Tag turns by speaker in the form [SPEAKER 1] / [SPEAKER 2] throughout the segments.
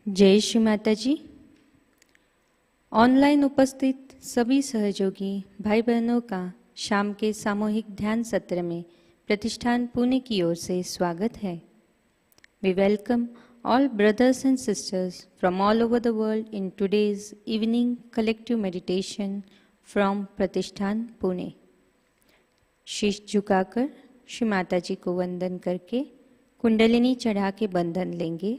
[SPEAKER 1] जय श्री माताजी। ऑनलाइन उपस्थित सभी सहयोगी भाई बहनों का शाम के सामूहिक ध्यान सत्र में प्रतिष्ठान पुणे की ओर से स्वागत है। We welcome all brothers and sisters from all over the world in today's evening collective meditation from Pratishthan Pune. शीश झुकाकर श्री माताजी को वंदन करके कुंडलिनी चढ़ा के बंधन लेंगे।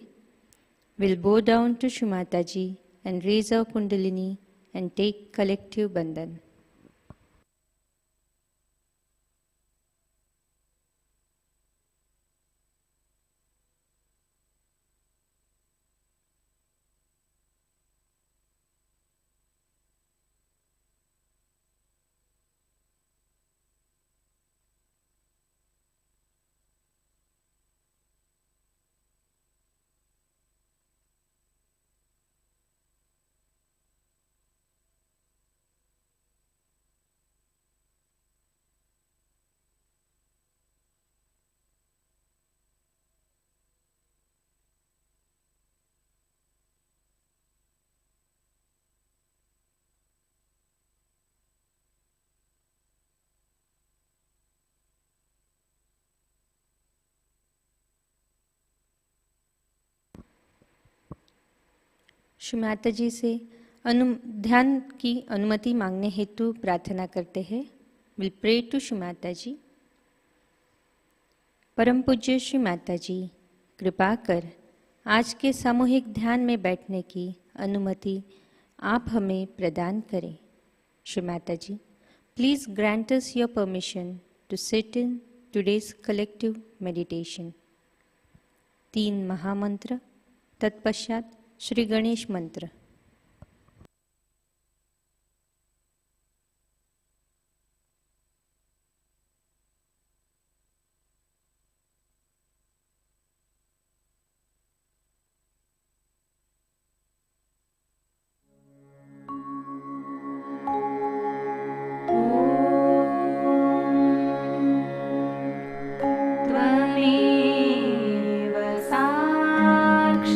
[SPEAKER 1] We'll bow down to Shri Mataji and raise our Kundalini and take collective bandhan. Shri माताजी से ध्यान की अनुमति मांगने हेतु प्रार्थना करते हैं। विल प्रे टू श्री माताजी। परम पूज्य श्री माताजी, कृपा कर आज के सामूहिक ध्यान में बैठने की अनुमति आप हमें प्रदान करें। Shri Mataji, please grant us your permission to sit in today's collective meditation. 3 महामंत्र, तत्पश्चात श्री गणेश मंत्र।
[SPEAKER 2] त्वमेव साक्षात्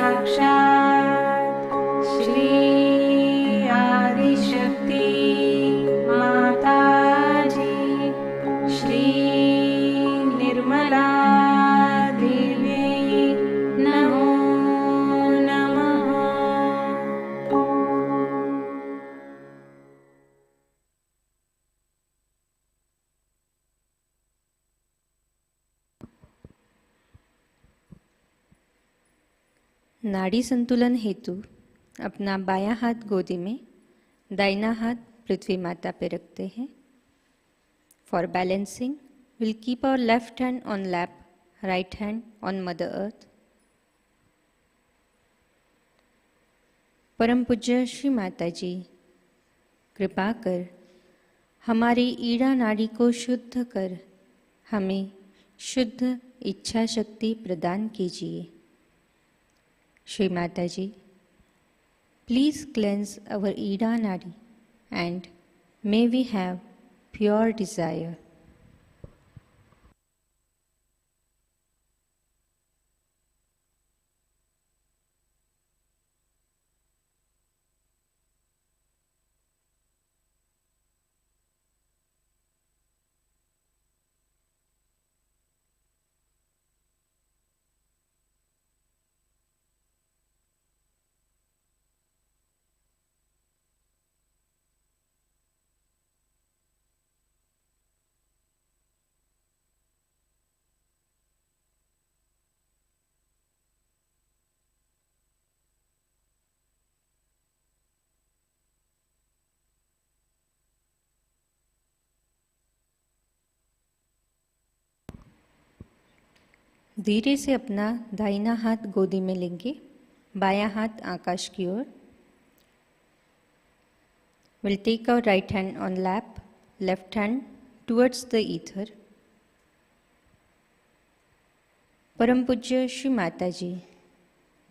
[SPEAKER 1] साक्षात् श्री आदिशक्ति माताजी श्री निर्मला देवी नमो नमः। नाड़ी संतुलन हेतु अपना बायां हाथ गोदी में, दाहिना हाथ पृथ्वी माता पे रखते हैं। For balancing we'll keep our left hand on lap, right hand on Mother Earth. परम पूज्य श्री माता जी, कृपा कर हमारी ईड़ा नाड़ी को शुद्ध कर हमें शुद्ध इच्छा शक्ति प्रदान कीजिए। श्री माता जी, प्लीज क्लेंस अवर ईड़ा नाड़ी and may we have pure desire. धीरे से अपना दाहिना हाथ गोदी में लेंगे, बायां हाथ आकाश की ओर। We'll take our right hand on lap, left hand towards the ether. परम पूज्य श्री माता जी,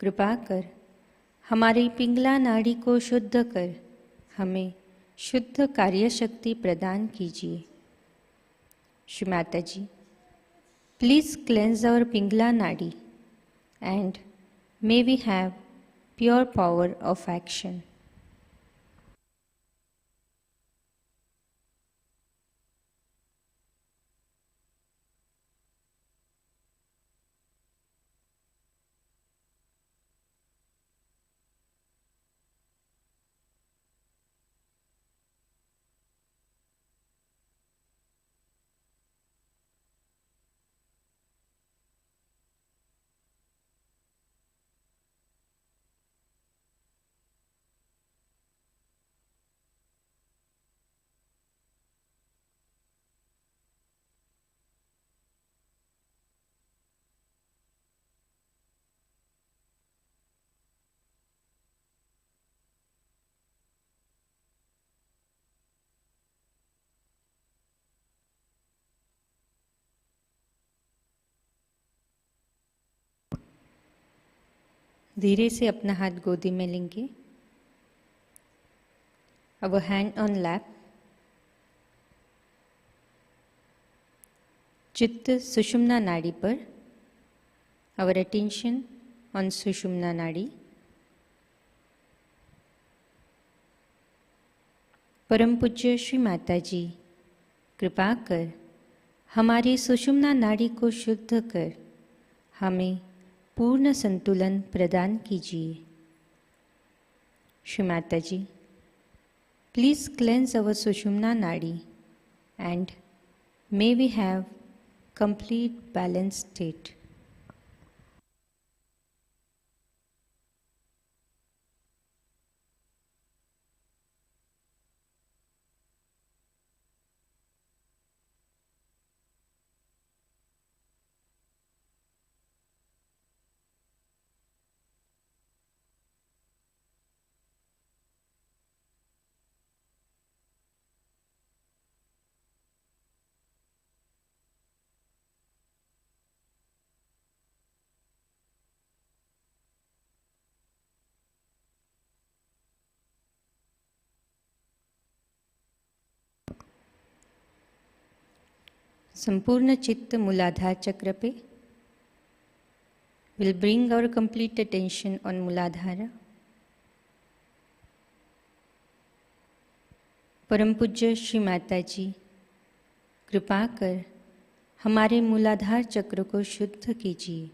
[SPEAKER 1] कृपा कर हमारी पिंगला नाड़ी को शुद्ध कर हमें शुद्ध कार्य शक्ति प्रदान कीजिए। श्री माता जी, please cleanse our Pingla Nadi and may we have pure power of action. धीरे से अपना हाथ गोदी में लेंगे, our hand on lap. चित्त सुषुम्ना नाड़ी पर, our attention on सुषुम्ना नाड़ी। परम पूज्य श्री माता जी, कृपा कर हमारी सुषुम्ना नाड़ी को शुद्ध कर हमें पूर्ण संतुलन प्रदान कीजिए। श्री माता जी, please cleanse our Sushumna nadi and may we have complete balanced state. संपूर्ण चित्त मूलाधार चक्र पे, We'll bring our complete attention on Muladhara. परम पूज्य श्री माताजी, कृपा कर हमारे मूलाधार चक्र को शुद्ध कीजिए।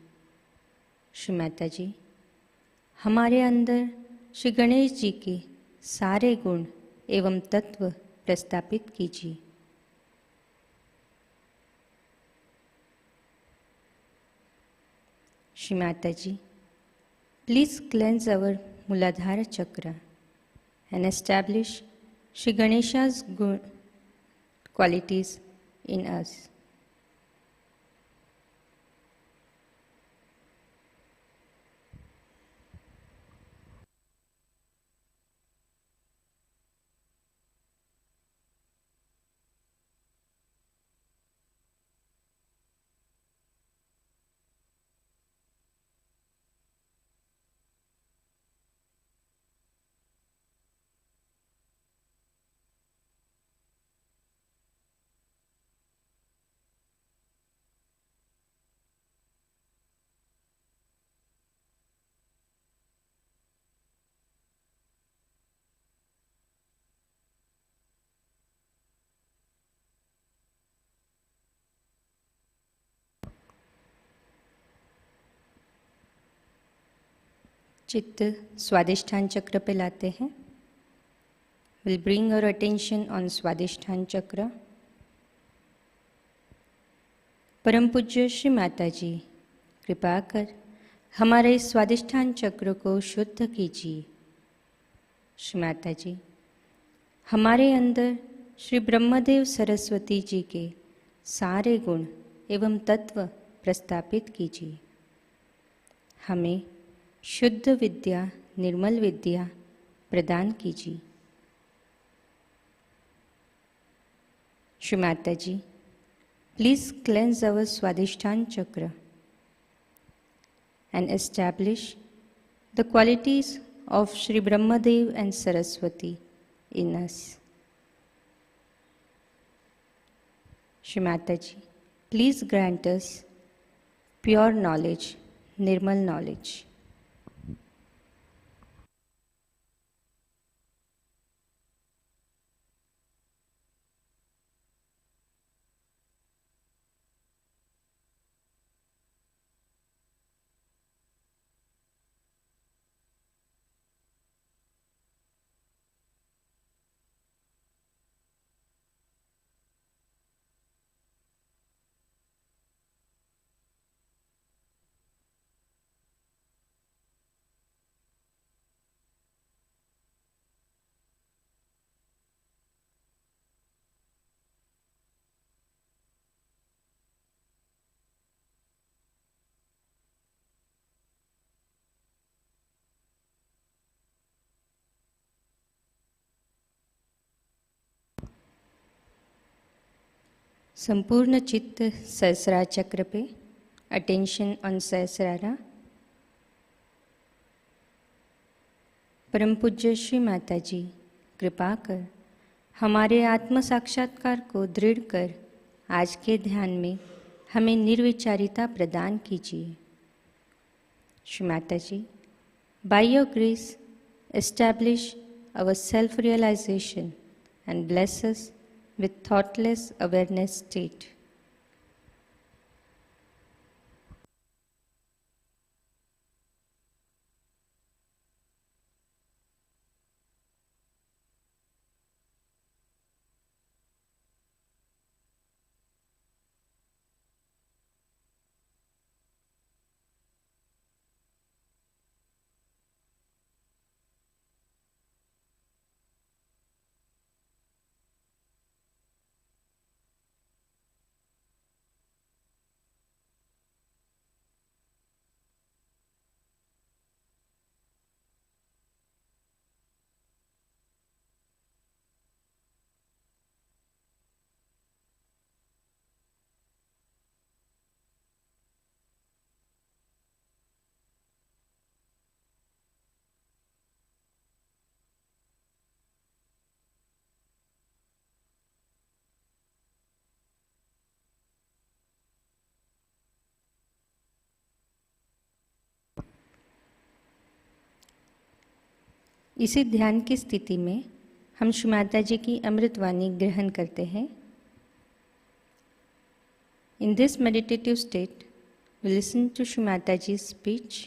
[SPEAKER 1] श्री माताजी, हमारे अंदर श्री गणेश जी के सारे गुण एवं तत्व प्रस्थापित कीजिए। श्री माताजी, प्लीज क्लेंस अवर मूलाधार चक्र and establish Shri Ganesha's good qualities in us. चित्त स्वादिष्ठान चक्र पे लाते हैं। We'll bring our attention on स्वादिष्ठान चक्र। परम पूज्य श्री माताजी, कृपा कर हमारे स्वादिष्ठान चक्र को शुद्ध कीजिए। श्री माताजी, हमारे अंदर श्री ब्रह्मदेव सरस्वती जी के सारे गुण एवं तत्व प्रस्थापित कीजिए। हमें शुद्ध विद्या, निर्मल विद्या प्रदान कीजिए। श्री माताजी, प्लीज क्लेंस अवर स्वादिष्ठान चक्र and establish the qualities of Shri Brahmadev and Saraswati in us. Shri Mataji, please grant us pure knowledge, nirmal knowledge. संपूर्ण चित्त सहस्रा चक्र पे, अटेंशन ऑन सहस्रारा। परम पूज्य श्री माताजी, कृपा कर हमारे आत्म साक्षात्कार को दृढ़ कर आज के ध्यान में हमें निर्विचारिता प्रदान कीजिए। Shri Mataji, by your grace establish our self realization and bless us with thoughtless awareness state. इसी ध्यान की स्थिति में हम श्री माताजी की अमृतवाणी ग्रहण करते हैं। In this meditative state, we listen to Shri Mataji's speech.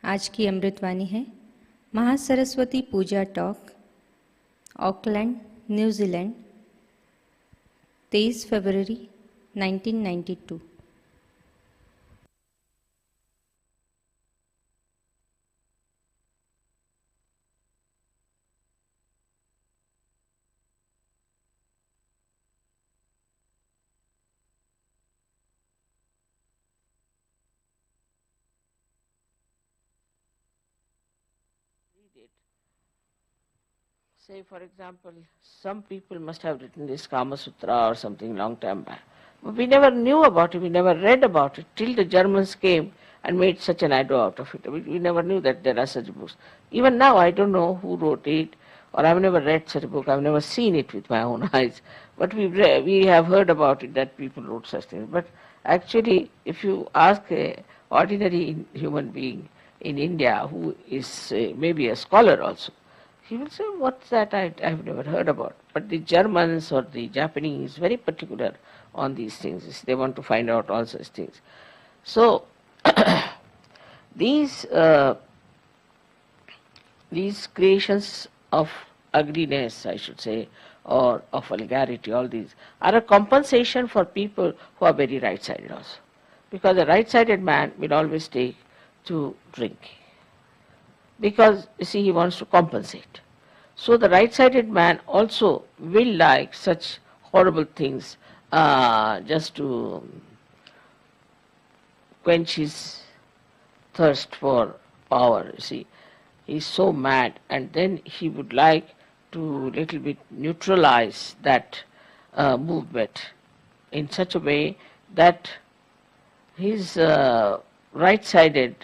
[SPEAKER 1] आज की अमृतवाणी है महासरस्वती पूजा टॉक, ऑकलैंड, न्यूजीलैंड, 23 फरवरी 1992।
[SPEAKER 2] Say, for example, some people must have written this Kama Sutra or something long time back. But we never knew about it, we never read about it till the Germans came and made such an ado out of it. We never knew that there are such books. Even now I don't know who wrote it, or I've never read such a book, I've never seen it with my own eyes. But we have heard about it, that people wrote such things. But actually, if you ask an ordinary human being in India who is maybe a scholar also, he will say, what's that? I've never heard about. But the Germans or the Japanese very particular on these things. They want to find out all such things. So these creations of ugliness, I should say, or of vulgarity, all these are a compensation for people who are very right-sided also. Because a right-sided man will always take to drink. Because, you see, he wants to compensate. So the right-sided man also will like such horrible things just to quench his thirst for power, you see. He's so mad, and then he would like to little bit neutralize that movement in such a way that his right-sided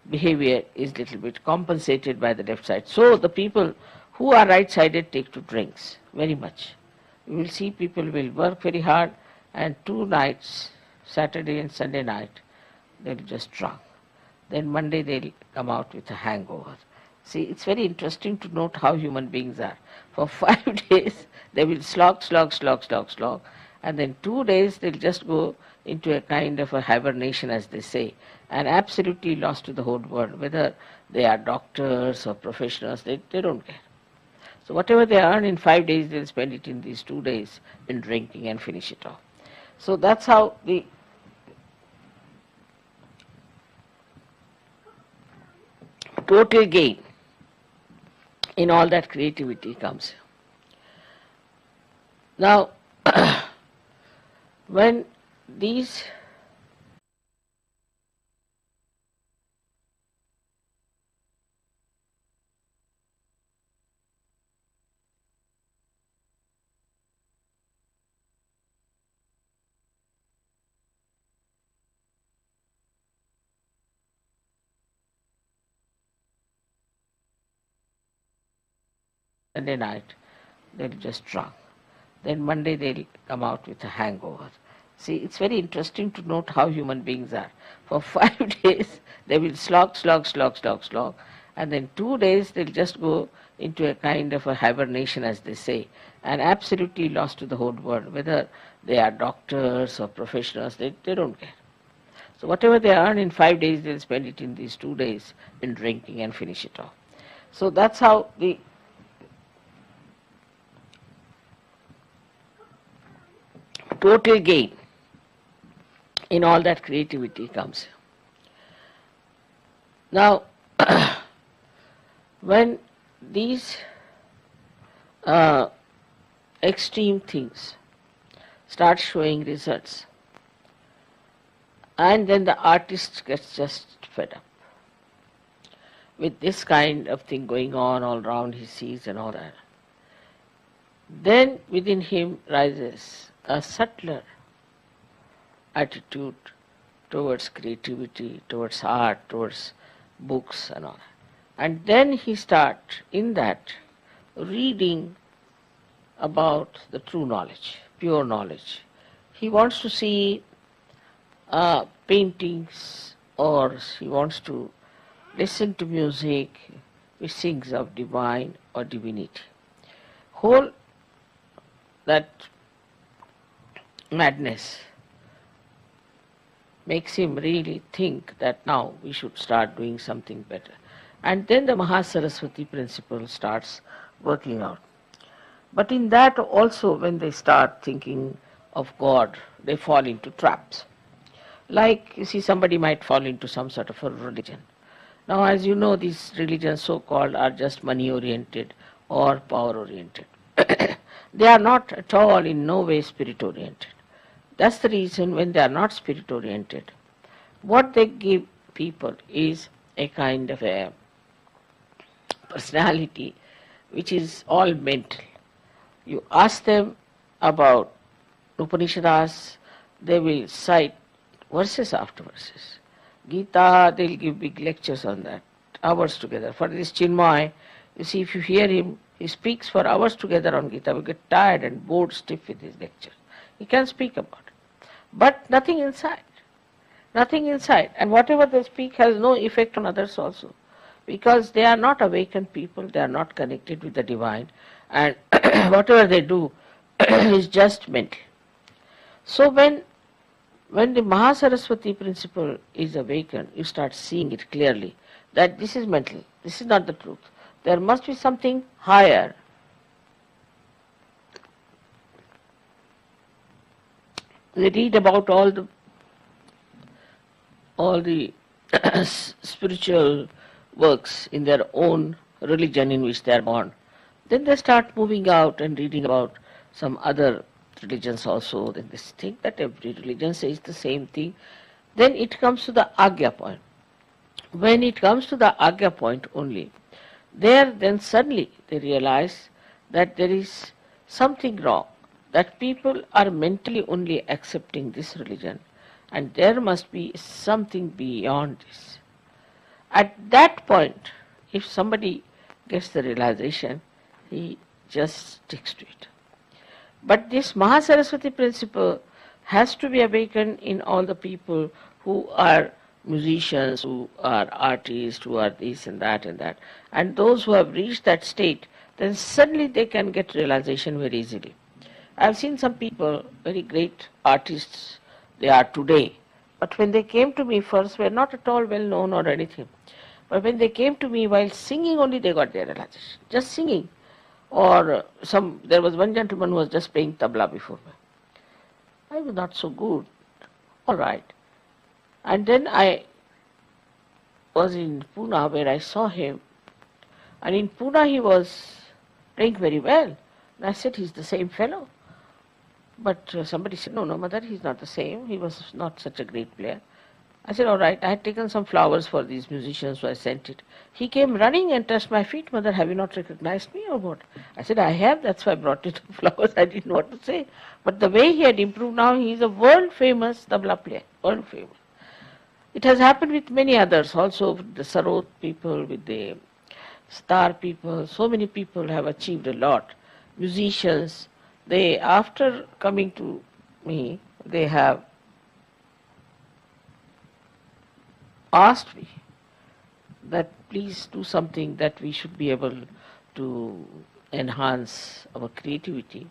[SPEAKER 2] behavior is little bit compensated by the left side. So the people who are right-sided take to drinks very much. You will see people will work very hard, and 2 nights, Saturday and Sunday night, they'll just drunk. Then Monday they'll come out with a hangover. See, it's very interesting to note how human beings are. For 5 days they will slog, and then 2 days they'll just go into a kind of a hibernation, as they say, and absolutely lost to the whole world. Whether they are doctors or professionals, they don't care. So whatever they earn in 5 days, they'll spend it in these 2 days in drinking and finish it off. So that's how the total gain in all that creativity comes. Now, when these Sunday night, they'll just drunk. Then Monday they'll come out with a hangover. See, it's very interesting to note how human beings are. For 5 days they will slog, and then 2 days they'll just go into a kind of a hibernation, as they say, and absolutely lost to the whole world. Whether they are doctors or professionals, they don't care. So whatever they earn in 5 days, they'll spend it in these 2 days in drinking and finish it off. So that's how the total gain in all that creativity comes. Now, when these extreme things start showing results, and then the artist gets just fed up with this kind of thing going on all around, he sees and all that, then within him rises a subtler attitude towards creativity, towards art, towards books and all that. And then he starts in that reading about the true knowledge, pure knowledge. He wants to see paintings, or he wants to listen to music which sings of divine or divinity. Whole that madness makes him really think that now we should start doing something better. And then the Mahasaraswati principle starts working out. But in that also, when they start thinking of God, they fall into traps. Like, you see, somebody might fall into some sort of a religion. Now, as you know, these religions so-called are just money-oriented or power-oriented. They are not at all, in no way, spirit-oriented. That's the reason when they are not spirit-oriented, what they give people is a kind of a personality which is all mental. You ask them about Upanishads, they will cite verses after verses. Gita, they'll give big lectures on that, hours together. For this Chinmay, you see, if you hear him, he speaks for hours together on Gita. We get tired and bored stiff with his lecture. He can speak about it. But nothing inside. Nothing inside. And whatever they speak has no effect on others also. Because they are not awakened people, they are not connected with the divine. And whatever they do is just mental. So when the Mahasaraswati principle is awakened, you start seeing it clearly that this is mental, this is not the truth. There must be something higher. They read about all the spiritual works in their own religion in which they are born. Then they start moving out and reading about some other religions also. Then they think that every religion says the same thing. Then it comes to the Agya point. When it comes to the Agya point only, then suddenly they realize that there is something wrong, that people are mentally only accepting this religion, and there must be something beyond this. At that point, if somebody gets the realization, he just sticks to it. But this Mahasaraswati principle has to be awakened in all the people who are musicians, who are artists, who are this and that and that. And those who have reached that state, then suddenly they can get realization very easily. I have seen some people, very great artists they are today, but when they came to me first were not at all well known or anything. But when they came to me while singing only, they got their realization. Just singing. Or there was one gentleman who was just playing tabla before me. I was not so good. All right. And then I was in Pune where I saw him. And in Pune he was playing very well. And I said, he's the same fellow. But somebody said, no, mother, he's not the same. He was not such a great player. I said, all right. I had taken some flowers for these musicians, so I sent it. He came running and touched my feet. Mother, have you not recognized me or what? I said, I have. That's why I brought you the flowers. I didn't know what to say. But the way he had improved now, he is a world-famous tabla player. World-famous. It has happened with many others also, with the Sarot people, with the star people. So many people have achieved a lot. Musicians, they, after coming to me, they have asked me that please do something that we should be able to enhance our creativity.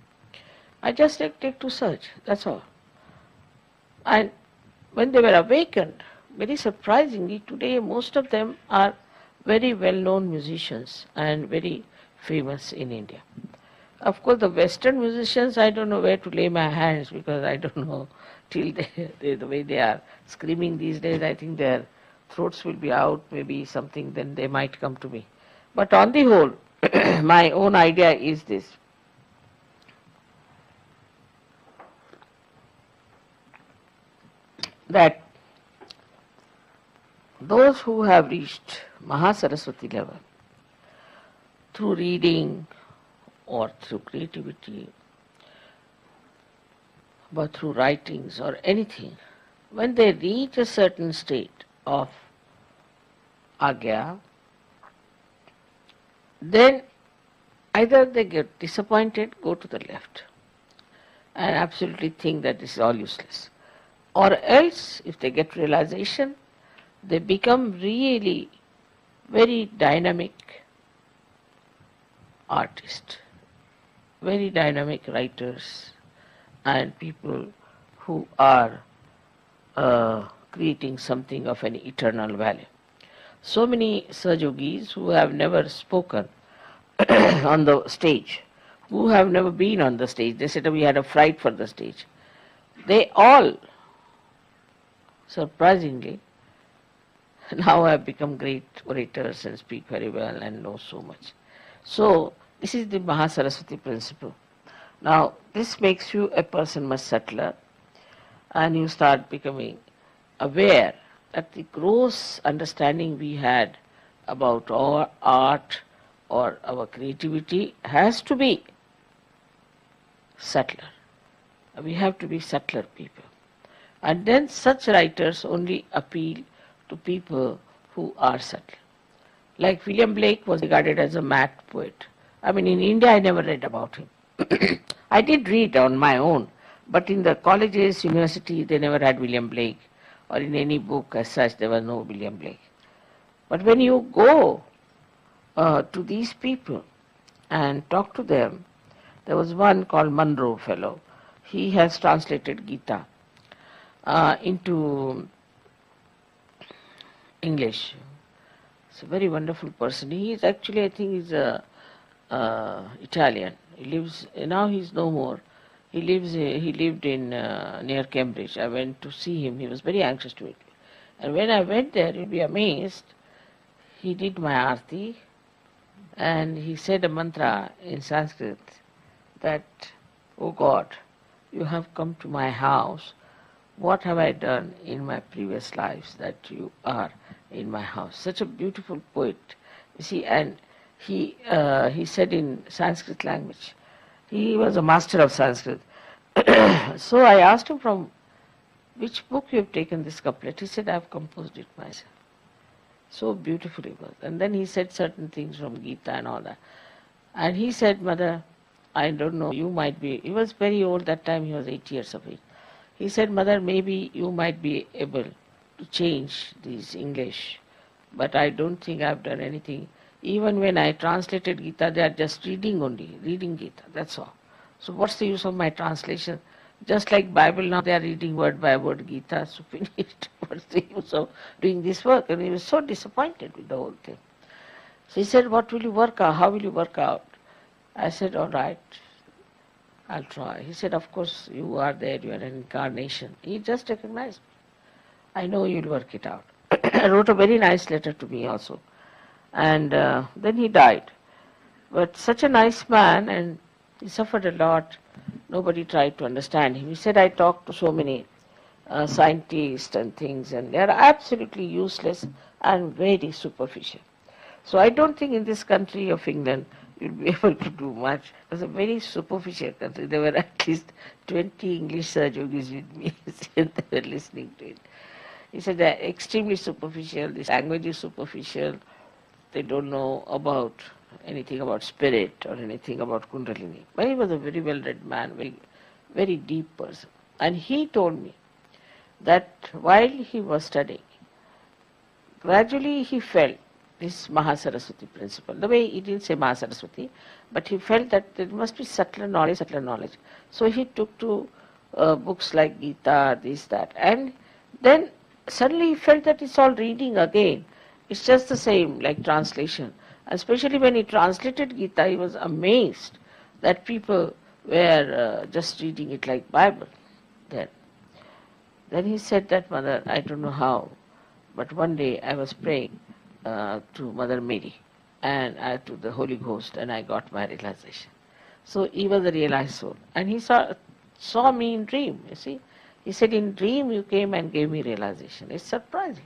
[SPEAKER 2] I just take to search, that's all. And when they were awakened, very surprisingly, today most of them are very well-known musicians and very famous in India. Of course, the Western musicians, I don't know where to lay my hands because I don't know till the way they are screaming these days, I think their throats will be out, maybe something, then they might come to me. But on the whole, my own idea is this. That those who have reached Mahasaraswati level through reading or through creativity, but through writings or anything, when they reach a certain state of Agya, then either they get disappointed, go to the left, and absolutely think that this is all useless. Or else, if they get realization, they become really very dynamic artists, very dynamic writers, and people who are creating something of an eternal value. So many Sahajogis who have never spoken on the stage, who have never been on the stage, they said we had a fright for the stage. They all, surprisingly, now have become great orators and speak very well and know so much. So, this is the Mahasaraswati principle. Now, this makes you a person much subtler, and you start becoming aware that the gross understanding we had about our art or our creativity has to be subtler. We have to be subtler people. And then such writers only appeal to people who are subtle. Like William Blake was regarded as a mad poet. I mean, in India I never read about him. I did read on my own, but in the colleges, university, they never had William Blake, or in any book as such, there was no William Blake. But when you go to these people and talk to them, there was one called Munro fellow. He has translated Gita into English. He's a very wonderful person. He is actually, I think, he's Italian. He lives now. He's no more. He lived in near Cambridge. I went to see him. He was very anxious to meet me. And when I went there, you'll be amazed. He did my arti, and he said a mantra in Sanskrit that, "Oh God, you have come to my house. What have I done in my previous lives that you are in my house?" Such a beautiful poet, you see. And he said in Sanskrit language. He was a master of Sanskrit. So I asked him, from which book you have taken this couplet? He said, I have composed it myself. So beautiful it was. And then he said certain things from Gita and all that. And he said, Mother, I don't know, you might be, he was very old that time, he was 8 years of age. He said, Mother, maybe you might be able to change this English, but I don't think I've done anything. Even when I translated Gita, they are just reading Gita, that's all. So what's the use of my translation? Just like Bible now, they are reading word by word Gita, so finished. What's the use of doing this work? And he was so disappointed with the whole thing. So he said, what will you work out? How will you work out? I said, all right, I'll try. He said, of course, you are there, you are an incarnation. He just recognized me. I know you'll work it out. I wrote a very nice letter to me also. And then he died. But such a nice man, and he suffered a lot. Nobody tried to understand him. He said, I talked to so many scientists and things, and they are absolutely useless and very superficial. So I don't think in this country of England you'll be able to do much. It was a very superficial country. There were at least 20 English Sahajogis with me, and they were listening to it. He said they're extremely superficial, this language is superficial, they don't know about anything about spirit or anything about Kundalini. But he was a very well-read man, very, very deep person. And he told me that while he was studying, gradually he felt this Mahasaraswati principle. The way he didn't say Mahasaraswati, but he felt that there must be subtler knowledge. So he took to books like Gita, this, that. And then suddenly he felt that it's all reading again. It's just the same, like translation. Especially when he translated Gita, he was amazed that people were just reading it like Bible. Then he said that, Mother, I don't know how, but one day I was praying to Mother Mary and to the Holy Ghost, and I got my realization. So he was a realized soul. And he saw me in dream, you see. He said, in dream you came and gave me realization. It's surprising.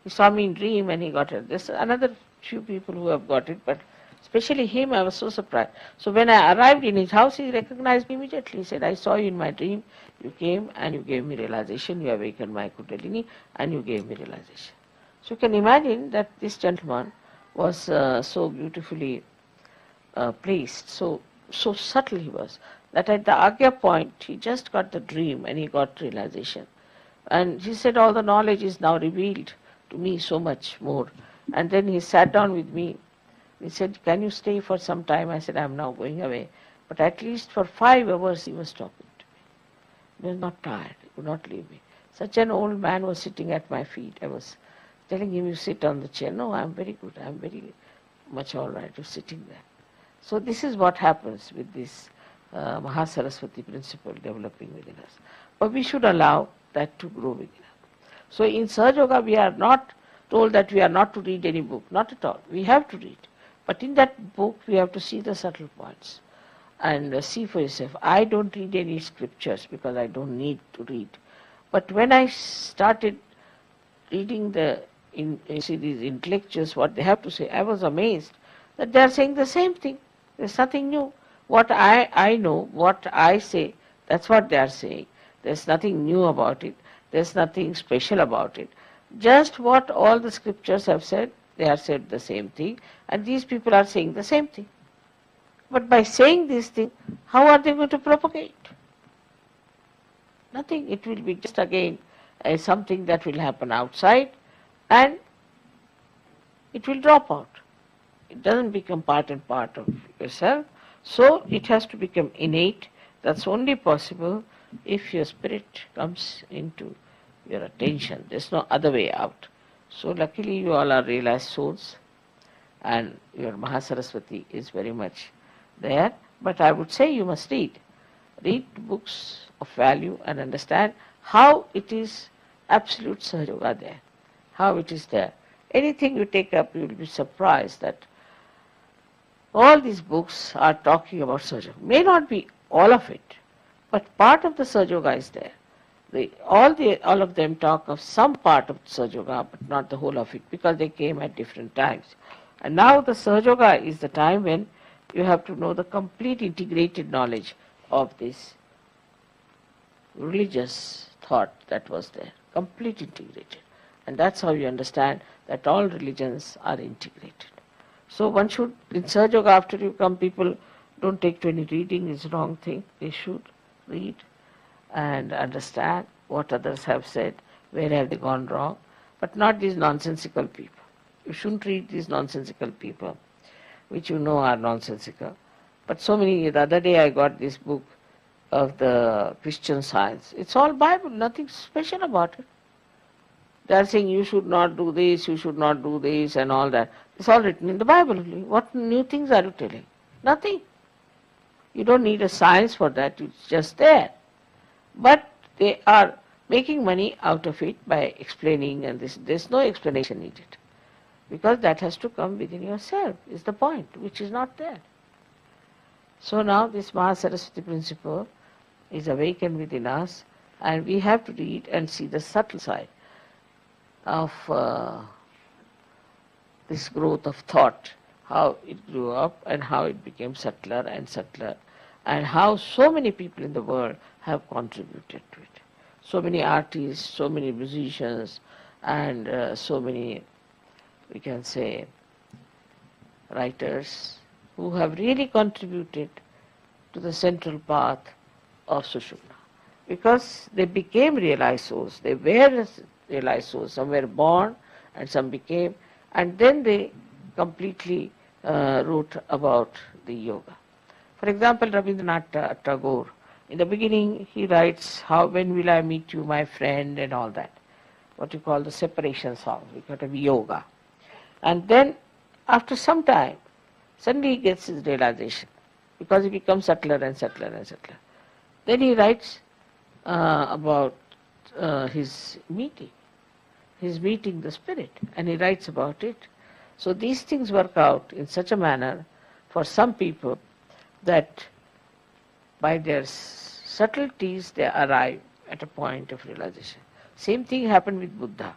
[SPEAKER 2] He saw me in dream and he got it. There's another few people who have got it, but especially him, I was so surprised. So when I arrived in his house, he recognized me immediately. He said, I saw you in my dream. You came and you gave me realization. You awakened my Kundalini and you gave me realization. So you can imagine that this gentleman was so beautifully placed, so subtle he was, that at the Agya point, he just got the dream and he got realization. And he said, all the knowledge is now revealed to me so much more. And then he sat down with me. He said, "Can you stay for some time?" I said, "I'm now going away." But at least for 5 hours he was talking to me. He was not tired. He would not leave me. Such an old man was sitting at my feet. I was telling him, "You sit on the chair." "No, I'm very good. I'm very much all right with sitting there." So this is what happens with this Mahasaraswati principle developing within us. But we should allow that to grow within us. So in Sahajayoga we are not told that we are not to read any book. Not at all. We have to read. But in that book we have to see the subtle points and see for yourself. I don't read any scriptures because I don't need to read. But when I started reading see these intellectuals, what they have to say, I was amazed that they are saying the same thing. There's nothing new. What I know, what I say, that's what they are saying. There's nothing new about it. There's nothing special about it. Just what all the scriptures have said, they have said the same thing, and these people are saying the same thing. But by saying this thing, how are they going to propagate? Nothing. It will be just again something that will happen outside, and it will drop out. It doesn't become part and part of yourself. So it has to become innate. That's only possible if your spirit comes into your attention. There's no other way out. So luckily you all are realized souls, and your Mahasaraswati is very much there. But I would say you must read. Read books of value and understand how it is absolute Sahajayoga there, how it is there. Anything you take up, you will be surprised that all these books are talking about Sahajayoga. May not be all of it, but part of the Sahajayoga is there. All of them talk of some part of Sahajayoga, but not the whole of it, because they came at different times. And now the Sahajayoga is the time when you have to know the complete integrated knowledge of this religious thought that was there, complete integrated. And that's how you understand that all religions are integrated. So one should, in Sahajayoga, after you come, people don't take to any reading, is the wrong thing. They should read and understand what others have said, where have they gone wrong, but not these nonsensical people. You shouldn't read these nonsensical people, which you know are nonsensical. But so many, the other day I got this book of the Christian Science. It's all Bible, nothing special about it. They are saying you should not do this, you should not do this and all that. It's all written in the Bible only. What new things are you telling? Nothing. You don't need a science for that, it's just there. But they are making money out of it by explaining, and there's no explanation needed. Because that has to come within yourself, is the point, which is not there. So now this Mahasaraswati principle is awakened within us, and we have to read and see the subtle side of this growth of thought, how it grew up and how it became subtler and subtler, and how so many people in the world have contributed to it. So many artists, so many musicians, and so many, we can say, writers who have really contributed to the central path of Sushumna. Because they became realized souls. They were realized souls. Some were born and some became, and then they completely wrote about the yoga. For example, Rabindranath Tagore, in the beginning he writes, when will I meet you, my friend, and all that. What you call the separation song, we got a yoga. And then after some time, suddenly he gets his realization, because he becomes subtler and subtler and subtler. Then he writes about his meeting the spirit, and he writes about it. So these things work out in such a manner for some people that by their subtleties they arrive at a point of realization. Same thing happened with Buddha.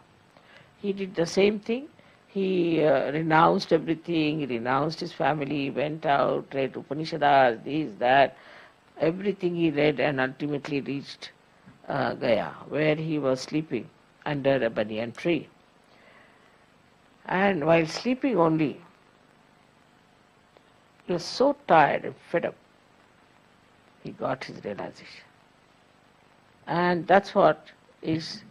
[SPEAKER 2] He did the same thing. He renounced everything, he renounced his family, went out, read Upanishads, this, that, everything he read, and ultimately reached Gaya, where he was sleeping under a banyan tree. And while sleeping only, he was so tired and fed up, he got his realization. And that's what is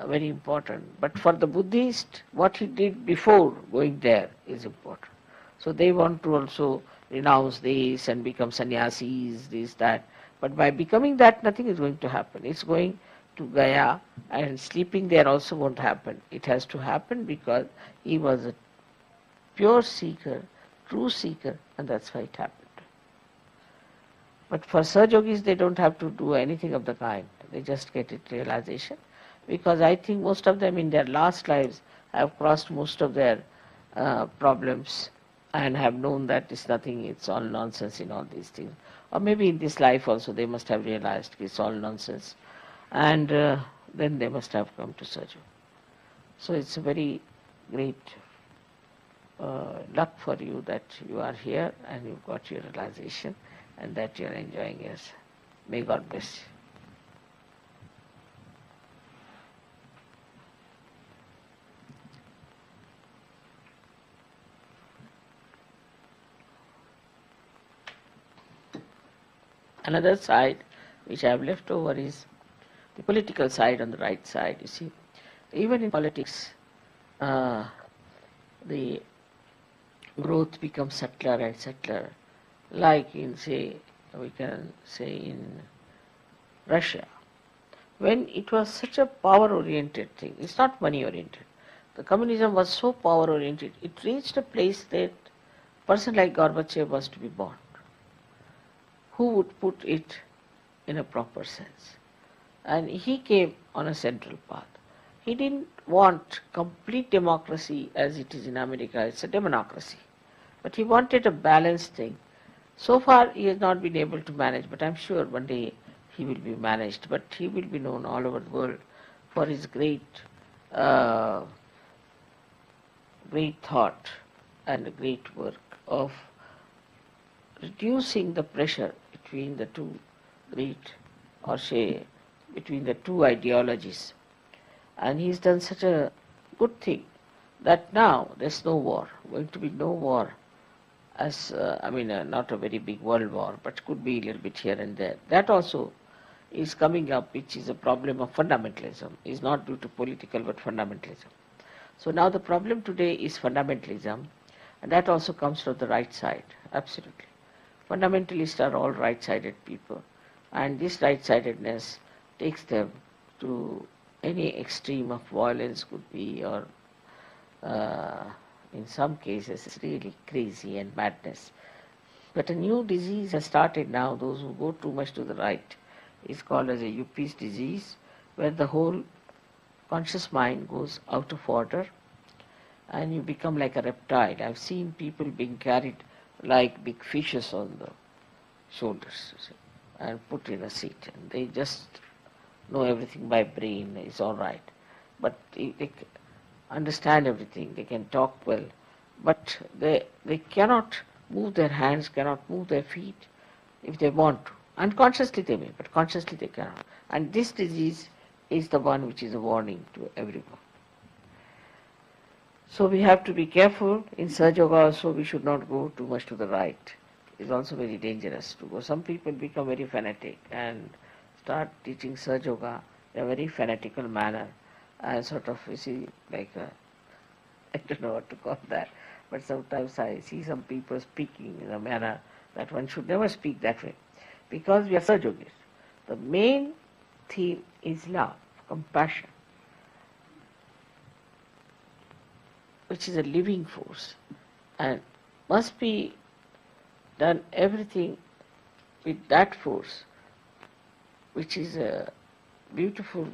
[SPEAKER 2] very important. But for the Buddhist, what he did before going there is important. So they want to also renounce this and become sannyasis, this, that. But by becoming that, nothing is going to happen. It's going to Gaya, and sleeping there also won't happen. It has to happen because he was a pure seeker, true seeker, and that's why it happened. But for Sahajogis, they don't have to do anything of the kind. They just get it realization. Because I think most of them in their last lives have crossed most of their problems and have known that it's nothing, it's all nonsense in all these things. Or maybe in this life also they must have realized it's all nonsense. And then they must have come to Sahaja. So it's a very great luck for you that you are here and you've got your realization and that you're enjoying it. May God bless you. Another side which I have left over is the political side on the right side. You see, even in politics, the growth becomes subtler and subtler. Like in, say, we can say in Russia, when it was such a power-oriented thing, it's not money-oriented. The communism was so power-oriented, it reached a place that a person like Gorbachev was to be born. Who would put it in a proper sense? And he came on a central path. He didn't want complete democracy as it is in America, it's a democracy. But he wanted a balanced thing. So far he has not been able to manage, but I'm sure one day he will be managed. But he will be known all over the world for his great thought and great work of reducing the pressure between the two great, or say, between the two ideologies. And he's done such a good thing that now there's no war, going to be no war as, not a very big world war, but could be a little bit here and there. That also is coming up, which is a problem of fundamentalism. It's not due to political, but fundamentalism. So now the problem today is fundamentalism, and that also comes from the right side, absolutely. Fundamentalists are all right-sided people, and this right-sidedness takes them to any extreme of violence could be, or in some cases it's really crazy and madness. But a new disease has started now, those who go too much to the right. It's called as a Yuppies disease, where the whole conscious mind goes out of order and you become like a reptile. I've seen people being carried like big fishes on the shoulders, you see, and put in a seat. And they just know everything by brain, it's all right. But they understand everything, they can talk well, but they cannot move their hands, cannot move their feet if they want to. Unconsciously they may, but consciously they cannot. And this disease is the one which is a warning to everyone. So we have to be careful. In Sahajayoga also we should not go too much to the right. It's also very dangerous to go. Some people become very fanatic and start teaching Sahajayoga in a very fanatical manner. And sort of, you see, like I don't know what to call that, but sometimes I see some people speaking in a manner that one should never speak that way. Because we are Sahajogis. The main theme is love, compassion, which is a living force, and must be done everything with that force, which is a beautiful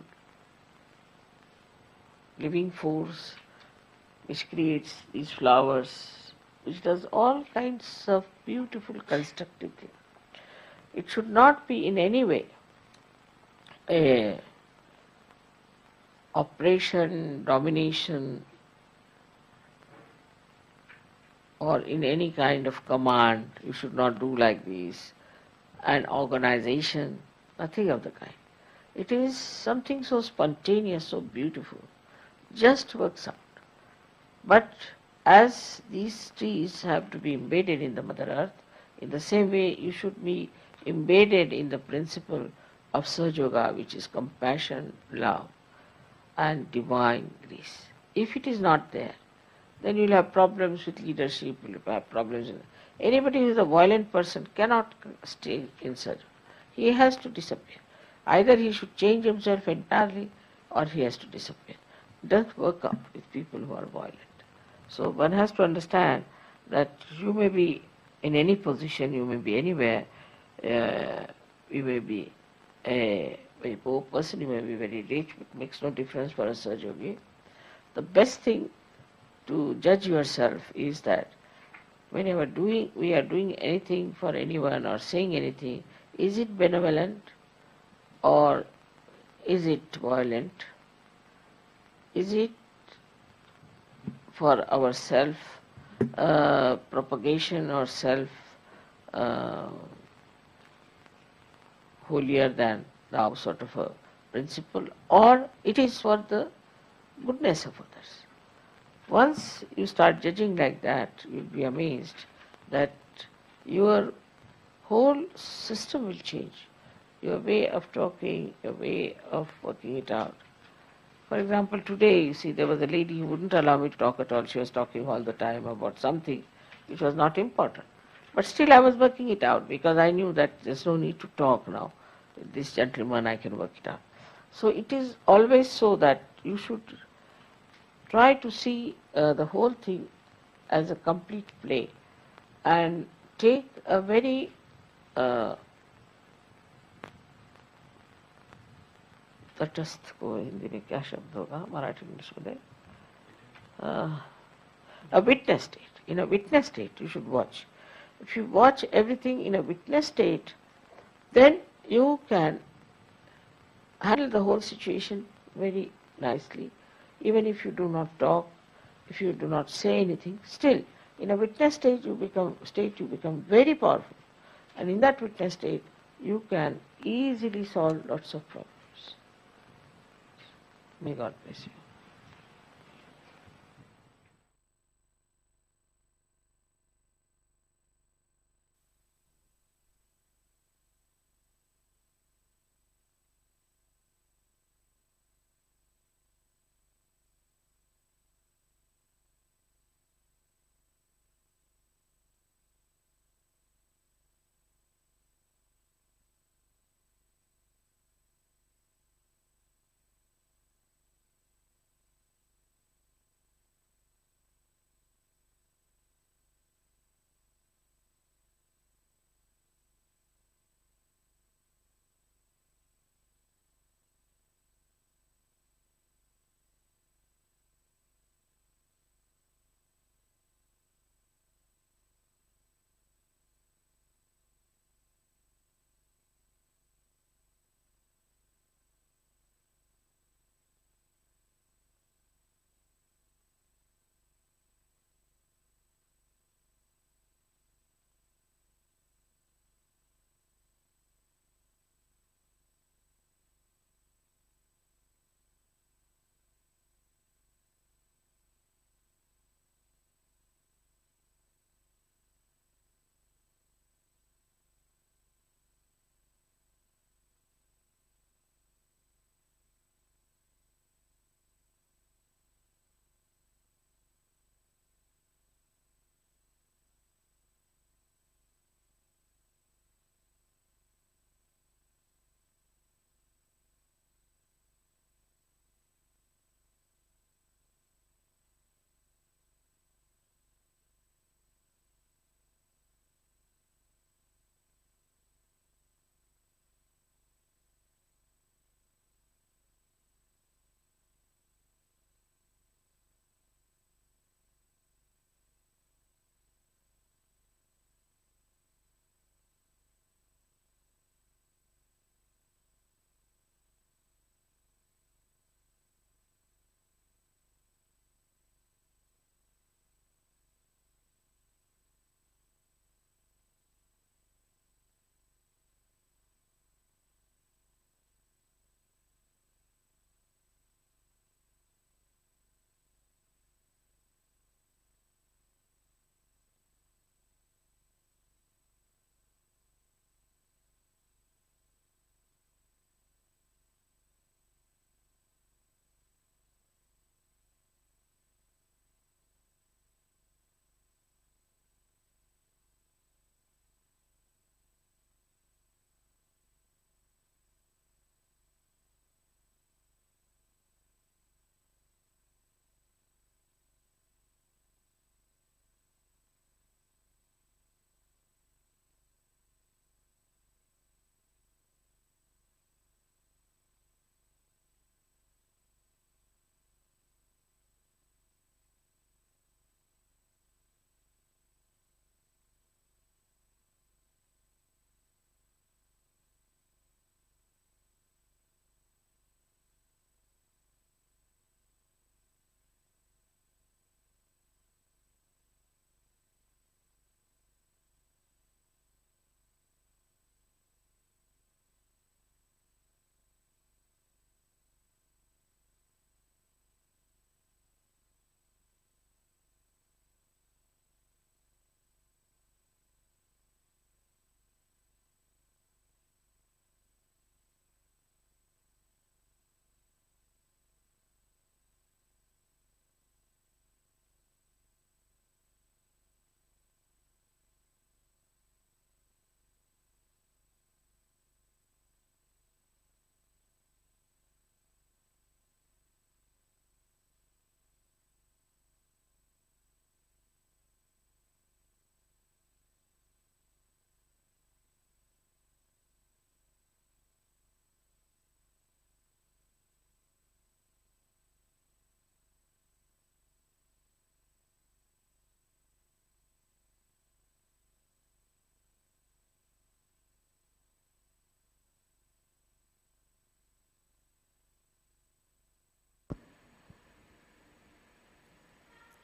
[SPEAKER 2] living force, which creates these flowers, which does all kinds of beautiful constructive things. It should not be in any way a oppression, domination, or in any kind of command. You should not do like this, an organization, nothing of the kind. It is something so spontaneous, so beautiful, just works out. But as these trees have to be embedded in the Mother Earth, in the same way you should be embedded in the principle of Sahajayoga, which is compassion, love. and divine grace. If it is not there, then you will have problems with leadership, you will have problems. Anybody who is a violent person cannot stay in Sahaja. He has to disappear. Either he should change himself entirely or he has to disappear. It doesn't work out with people who are violent. So one has to understand that you may be in any position, you may be anywhere, you may be a very poor person, you may be very rich, it makes no difference for a Sahaja. The best thing to judge yourself is that whenever we are doing anything for anyone or saying anything, is it benevolent or is it violent? Is it for our self propagation or self holier than thou sort of a principle, or it is for the goodness of others? Once you start judging like that, you'll be amazed that your whole system will change. Your way of talking, your way of working it out. For example, today, you see, there was a lady who wouldn't allow me to talk at all. She was talking all the time about something which was not important. But still I was working it out because I knew that there's no need to talk now. With this gentleman I can work it out. So it is always so that you should try to see the whole thing as a complete play and take a very तटस्थ को हिंदी में क्या शब्द होगा Marathi English में a witness state. In a witness state you should watch. If you watch everything in a witness state, then you can handle the whole situation very nicely. Even if you do not talk, if you do not say anything, still in a witness state you become very powerful. And in that witness state you can easily solve lots of problems. May God bless you.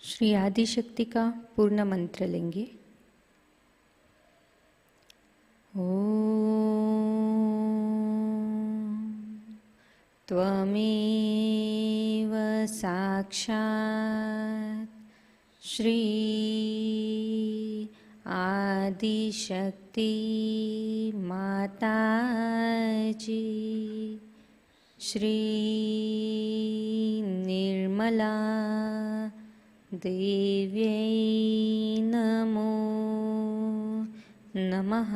[SPEAKER 1] Shri Adishakti का पूर्ण मंत्र लेंगे। ओम त्वमेव साक्षात् श्री आदिशक्ति माताजी श्री निर्मला देव्यै नमो नमः।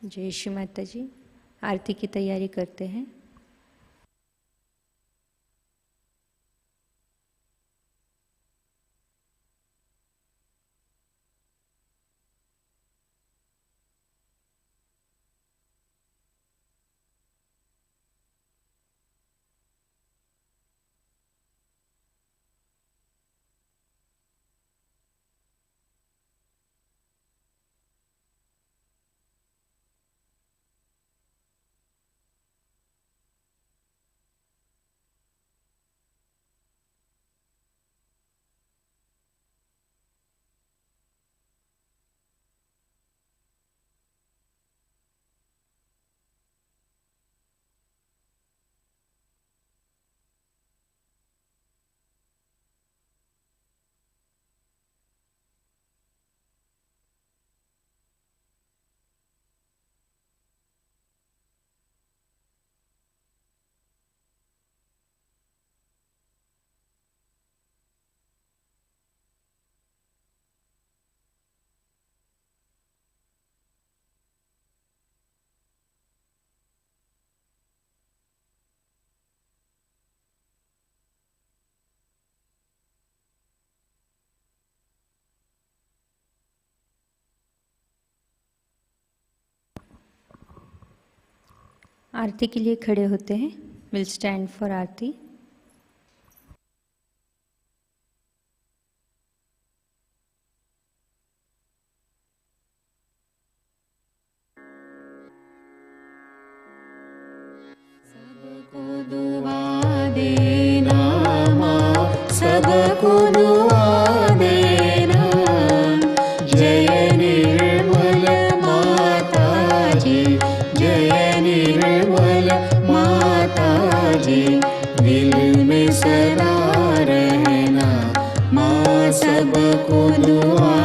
[SPEAKER 1] जय श्री माता जी। आरती की तैयारी करते हैं। आरती के लिए खड़े होते हैं। विल स्टैंड फॉर आरती।
[SPEAKER 3] सबको दुआ देना माँ, सबको दुआ देना। जय निर्मल माता जी, जय निर्मल माता जी। दिल में सदा रहना माँ, सबको दुआ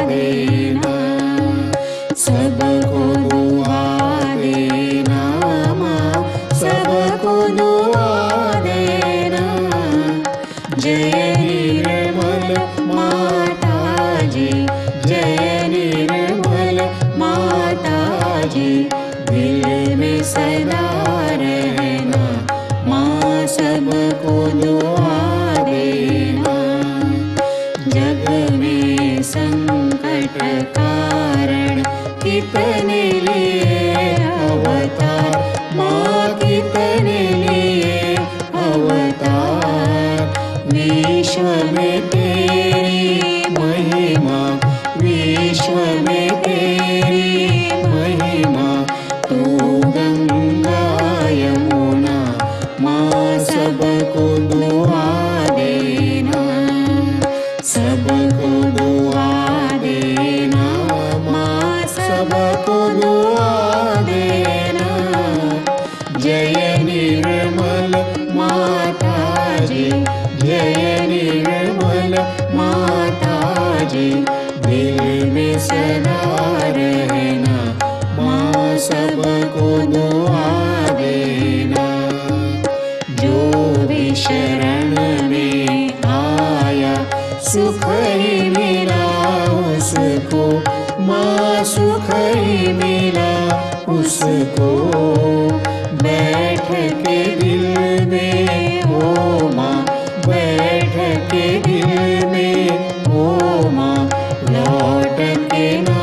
[SPEAKER 3] देना। सबको दुआ देना माँ, सबको दुआ देना। जय निर्मल माता जी, जय निर्मल माता जी। दिल में सदा रहना माँ, सबको दुआ देना। जग में संकट कारण कितने लिए अवतार माँ, कितने लिए अवतार। विश्व में तेरी महिमा, विश्व में तेरी महिमा। तू गंगा यमुना माँ, सबको दुआ देना। सबको दुआ देना माँ, सबको दुआ देना। जय निर्मल माता जी, जय निर्मल माता जी। दिल में सदा रहना माँ, सबको दुआ देना। जो भी शरण में आया सुख ही मिला उसको माँ, सुख ही मिला उसको। बैठ के दिल में ओ माँ, बैठ के दिल में ओ माँ। लौट के ना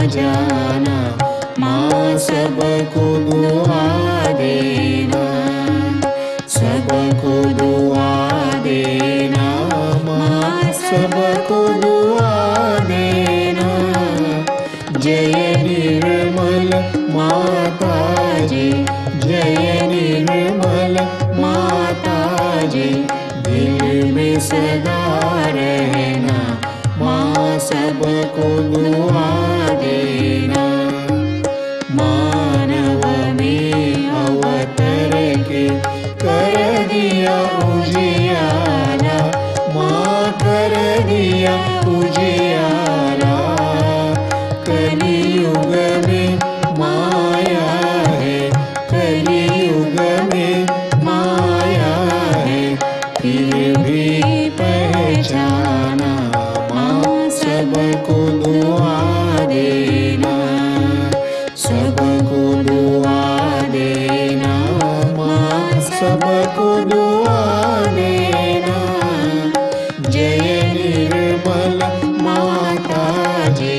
[SPEAKER 3] जाना माँ, सबको दुआ देना। सबको दुआ देना माँ, सबको दुआ देना। जय निर्मल माता जी, जय निर्मल माता जी। दिल में सदा रहना, माँ सबको दुआ देना। मानव में अवतर के कर दिया उजियारा, माँ कर दिया उजियारा। कलियुग में माया है, कलियुग में माया है, फिर भी पहचाना, माँ सबको दुआ देना, सबको दुआ देना, माँ सबको दुआ देना। जय निर्मल माताजी,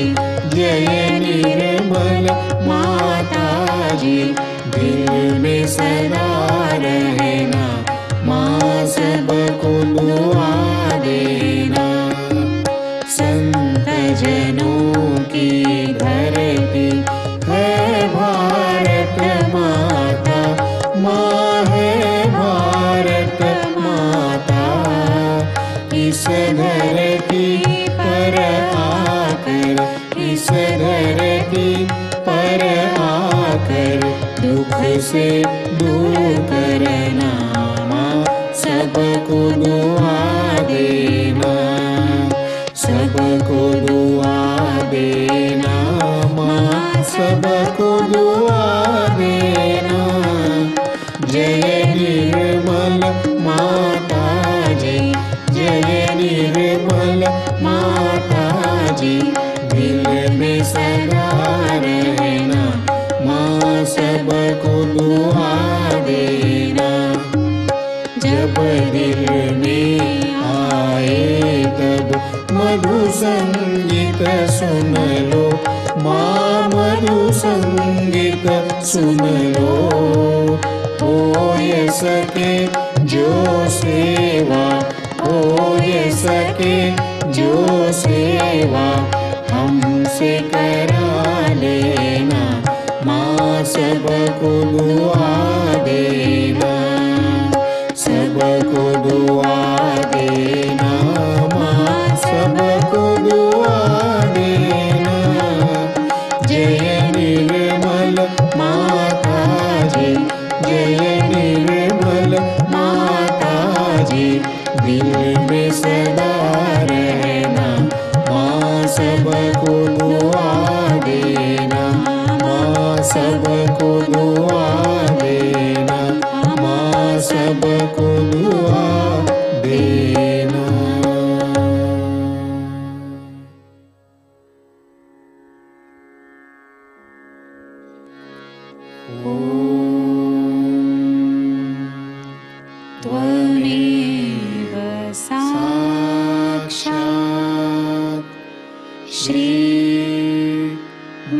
[SPEAKER 3] जय निर्मल माताजी, दिल में सदा रहना, माँ सबको दुआ देना। संत जनों की धरती है भारत माता, माँ है भारत माता। इस धरती पर आकर, इस धरती पर आकर, दुख से दूर करना, माँ सबको दुआ देना, सबको दुआ देना, माँ सबको दुआ देना। जय निर्मल माताजी, जय निर्मल माताजी, दिल में सदा रहना, माँ सबको दुआ देना। जब दिल में आए तब मधु संगीत सुन लो, माँ मधु संगीत सुन लो। हो ये सके जो सेवा, हो ये सके जो सेवा, हमसे करा लेना, माँ सबको दुआ देना, सबको दुआ देना, माँ सबको दुआ देना। जय निर्मल माताजी, जय निर्मल माताजी, दिल में सदा रहना, माँ सबको दुआ देना, माँ सबको दुआ देना, माँ सबको दुआ देना। त्वमेव साक्षात् श्री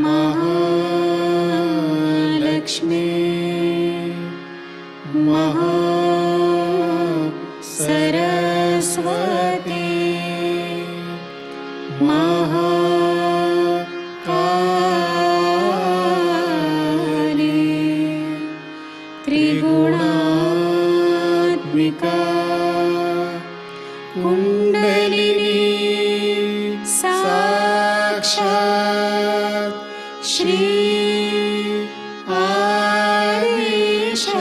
[SPEAKER 3] महालक्ष्मी महासरस्वती महाकाली त्रिगुणात्मिका कुण्डलिनी साक्षात् श्री आदिशक्ति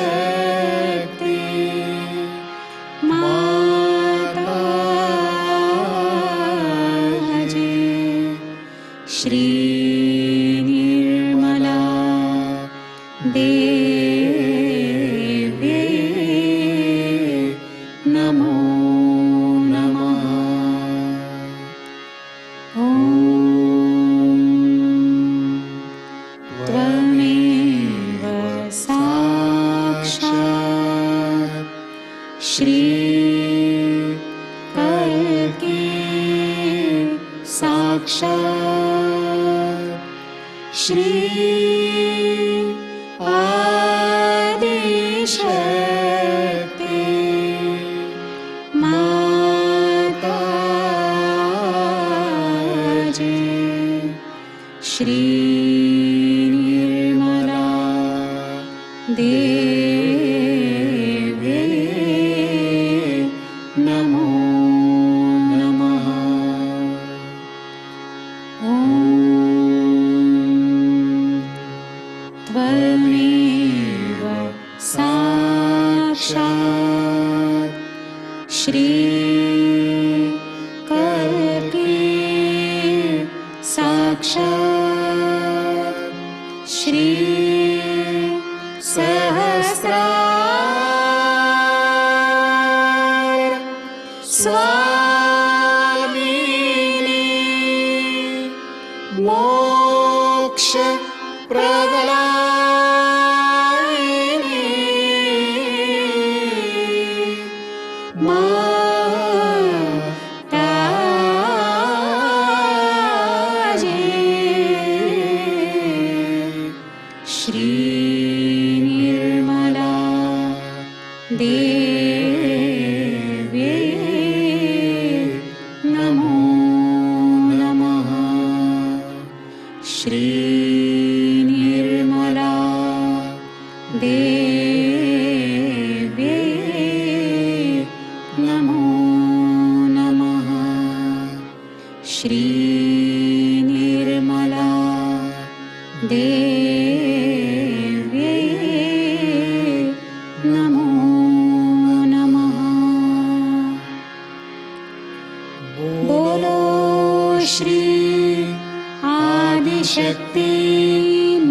[SPEAKER 3] माताजी श्री निर्मला देव्यै नमो नमः। ॐ त्वमेव साक्षात् श्री कल्की साक्षात् श्री आदिशक्ति माताजी श्री निर्मला देव्यै श्री कल्की साक्षात् श्री सहस्रार स्वामिनी मोक्ष प्रदायिनी माताजी श्री निर्मला देवी नमो नमः श्री निर्मला देवी नमो नमः श्री निर्मला देवी नमो नमः बोलो श्री आदिशक्ति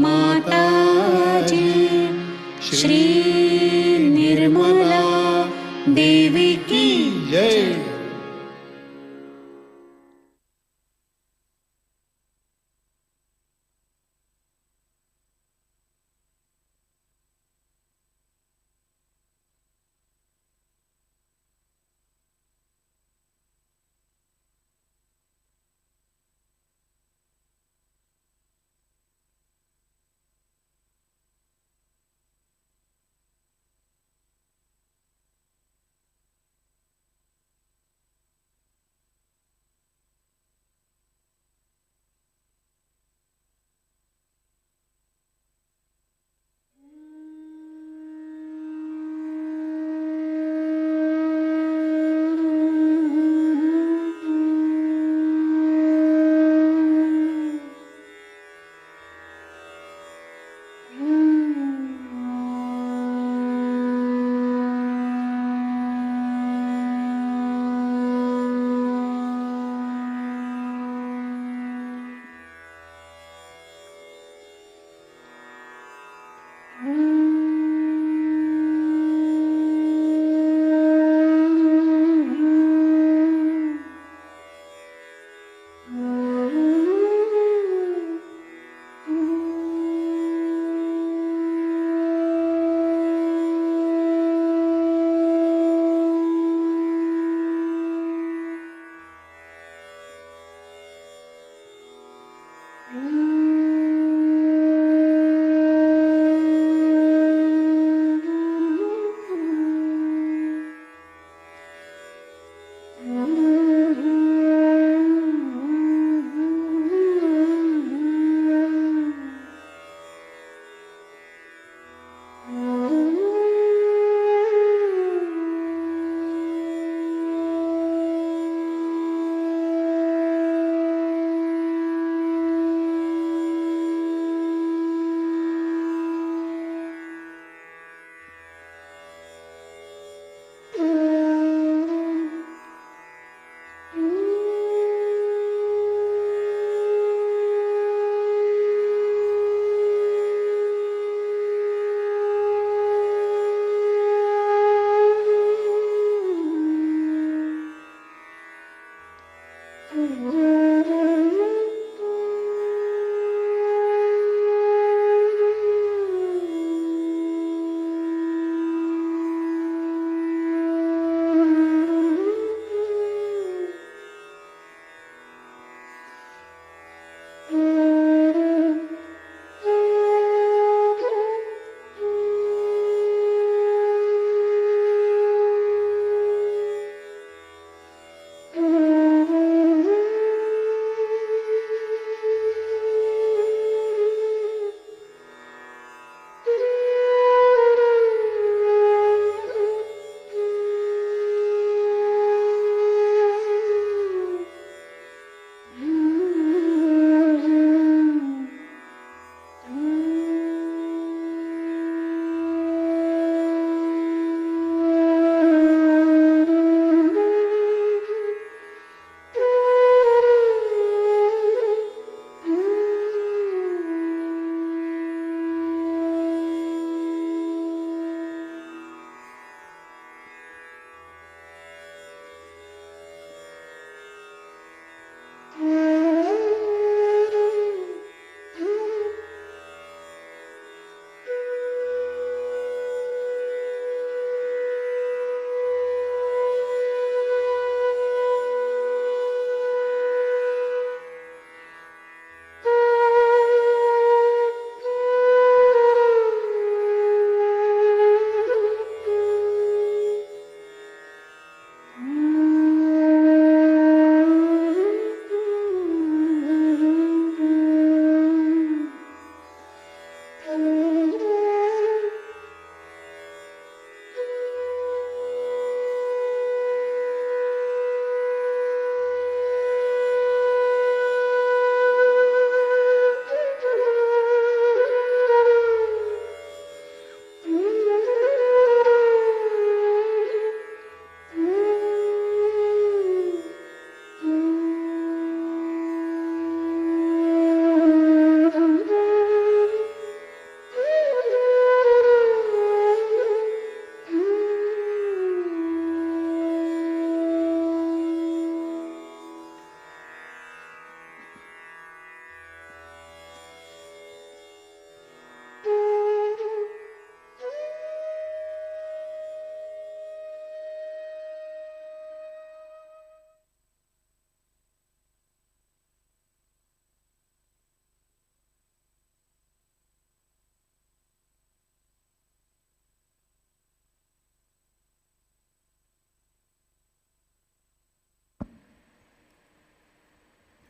[SPEAKER 3] माताजी श्री निर्मला देवी की जय।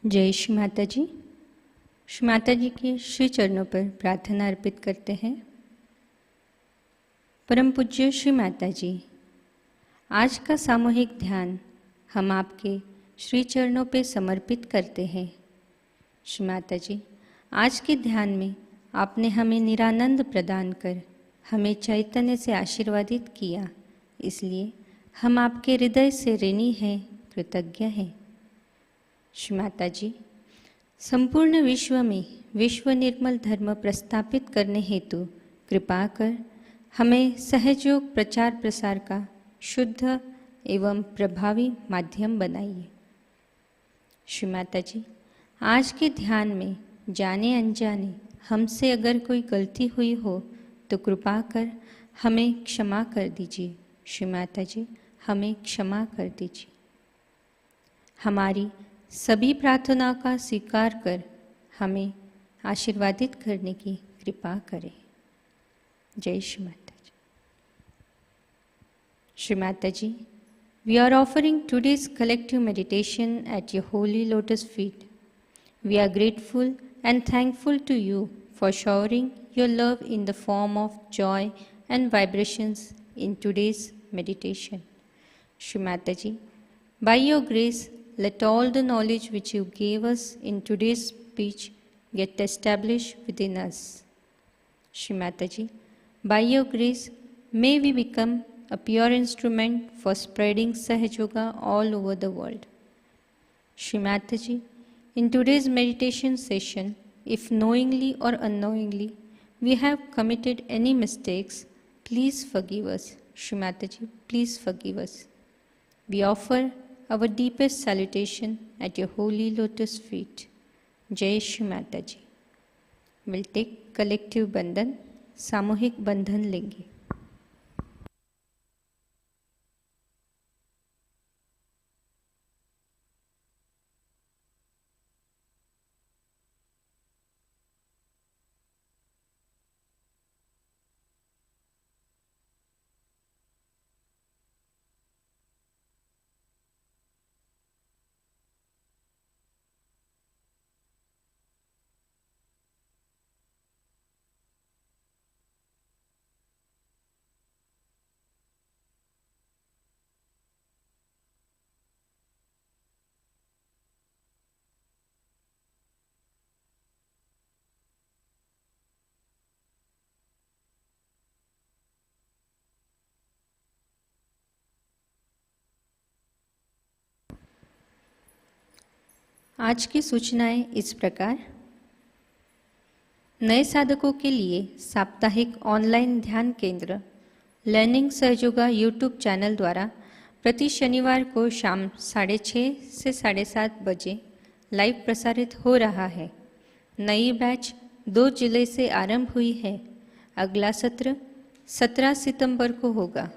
[SPEAKER 1] जय श्री माता जी। श्री माता जी के श्री चरणों पर प्रार्थना अर्पित करते हैं। परम पूज्य श्री माता जी, आज का सामूहिक ध्यान हम आपके श्री चरणों पे समर्पित करते हैं। श्री माता जी, आज के ध्यान में आपने हमें निरानंद प्रदान कर हमें चैतन्य से आशीर्वादित किया, इसलिए हम आपके हृदय से ऋणी हैं, कृतज्ञ हैं। श्री माता जी, संपूर्ण विश्व में विश्व निर्मल धर्म प्रस्थापित करने हेतु कृपा कर हमें सहजयोग प्रचार प्रसार का शुद्ध एवं प्रभावी माध्यम बनाइए। श्री माता जी, आज के ध्यान में जाने अनजाने हमसे अगर कोई गलती हुई हो तो कृपा कर हमें क्षमा कर दीजिए। श्री माता जी, हमें क्षमा कर दीजिए। हमारी सभी प्रार्थनाओं का स्वीकार कर हमें आशीर्वादित करने की कृपा करें। जय श्री माता जी। श्री माता जी, we are offering today's collective meditation at your holy lotus feet. We are grateful and thankful to you for showering your love in the form of joy and vibrations in today's meditation. Shri Mataji, by your grace, let all the knowledge which you gave us in today's speech get established within us. Shri Mataji, by your grace, may we become a pure instrument for spreading Sahajayoga all over the world. Shri Mataji, in today's meditation session, if knowingly or unknowingly we have committed any mistakes, please forgive us. Shri Mataji, please forgive us. We offer our deepest salutation at your holy lotus feet. Jai Shri Mataji. We'll take collective bandhan, सामूहिक बंधन लेंगे। आज की सूचनाएं इस प्रकार। नए साधकों के लिए साप्ताहिक ऑनलाइन ध्यान केंद्र लर्निंग सहयोगा यूट्यूब चैनल द्वारा प्रति शनिवार को शाम 6:30 से 7:30 बजे लाइव प्रसारित हो रहा है। नई बैच 2 जुलाई से आरंभ हुई है। अगला सत्र 17 सितंबर को होगा।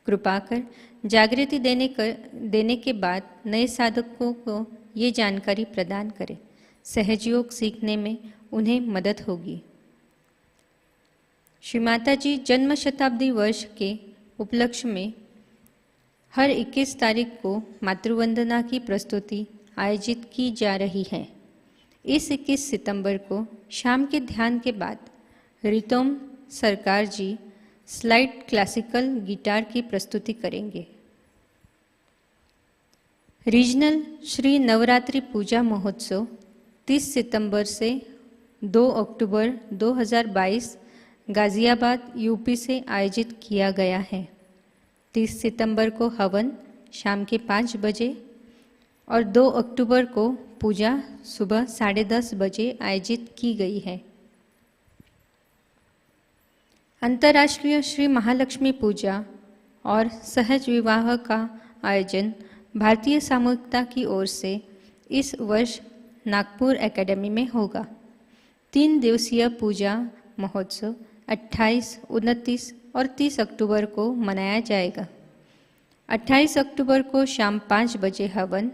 [SPEAKER 1] कृपा कर जागृति देने के बाद नए साधकों को ये जानकारी प्रदान करें। सहजयोग सीखने में उन्हें मदद होगी। श्री माता जी जन्म शताब्दी वर्ष के उपलक्ष्य में हर 21 तारीख को मातृवंदना की प्रस्तुति आयोजित की जा रही है। इस 21 सितंबर को शाम के ध्यान के बाद रितोम सरकार जी स्लाइड क्लासिकल गिटार की प्रस्तुति करेंगे। रीजनल श्री नवरात्रि पूजा महोत्सव 30 सितंबर से 2 अक्टूबर 2022 गाज़ियाबाद यूपी से आयोजित किया गया है। 30 सितंबर को हवन शाम के 5 बजे और 2 अक्टूबर को पूजा सुबह 10:30 बजे आयोजित की गई है। अंतर्राष्ट्रीय श्री महालक्ष्मी पूजा और सहज विवाह का आयोजन भारतीय सामूहिकता की ओर से इस वर्ष नागपुर एकेडमी में होगा। 3 दिवसीय पूजा महोत्सव 28, 29 और 30 अक्टूबर को मनाया जाएगा। 28 अक्टूबर को शाम 5 बजे हवन,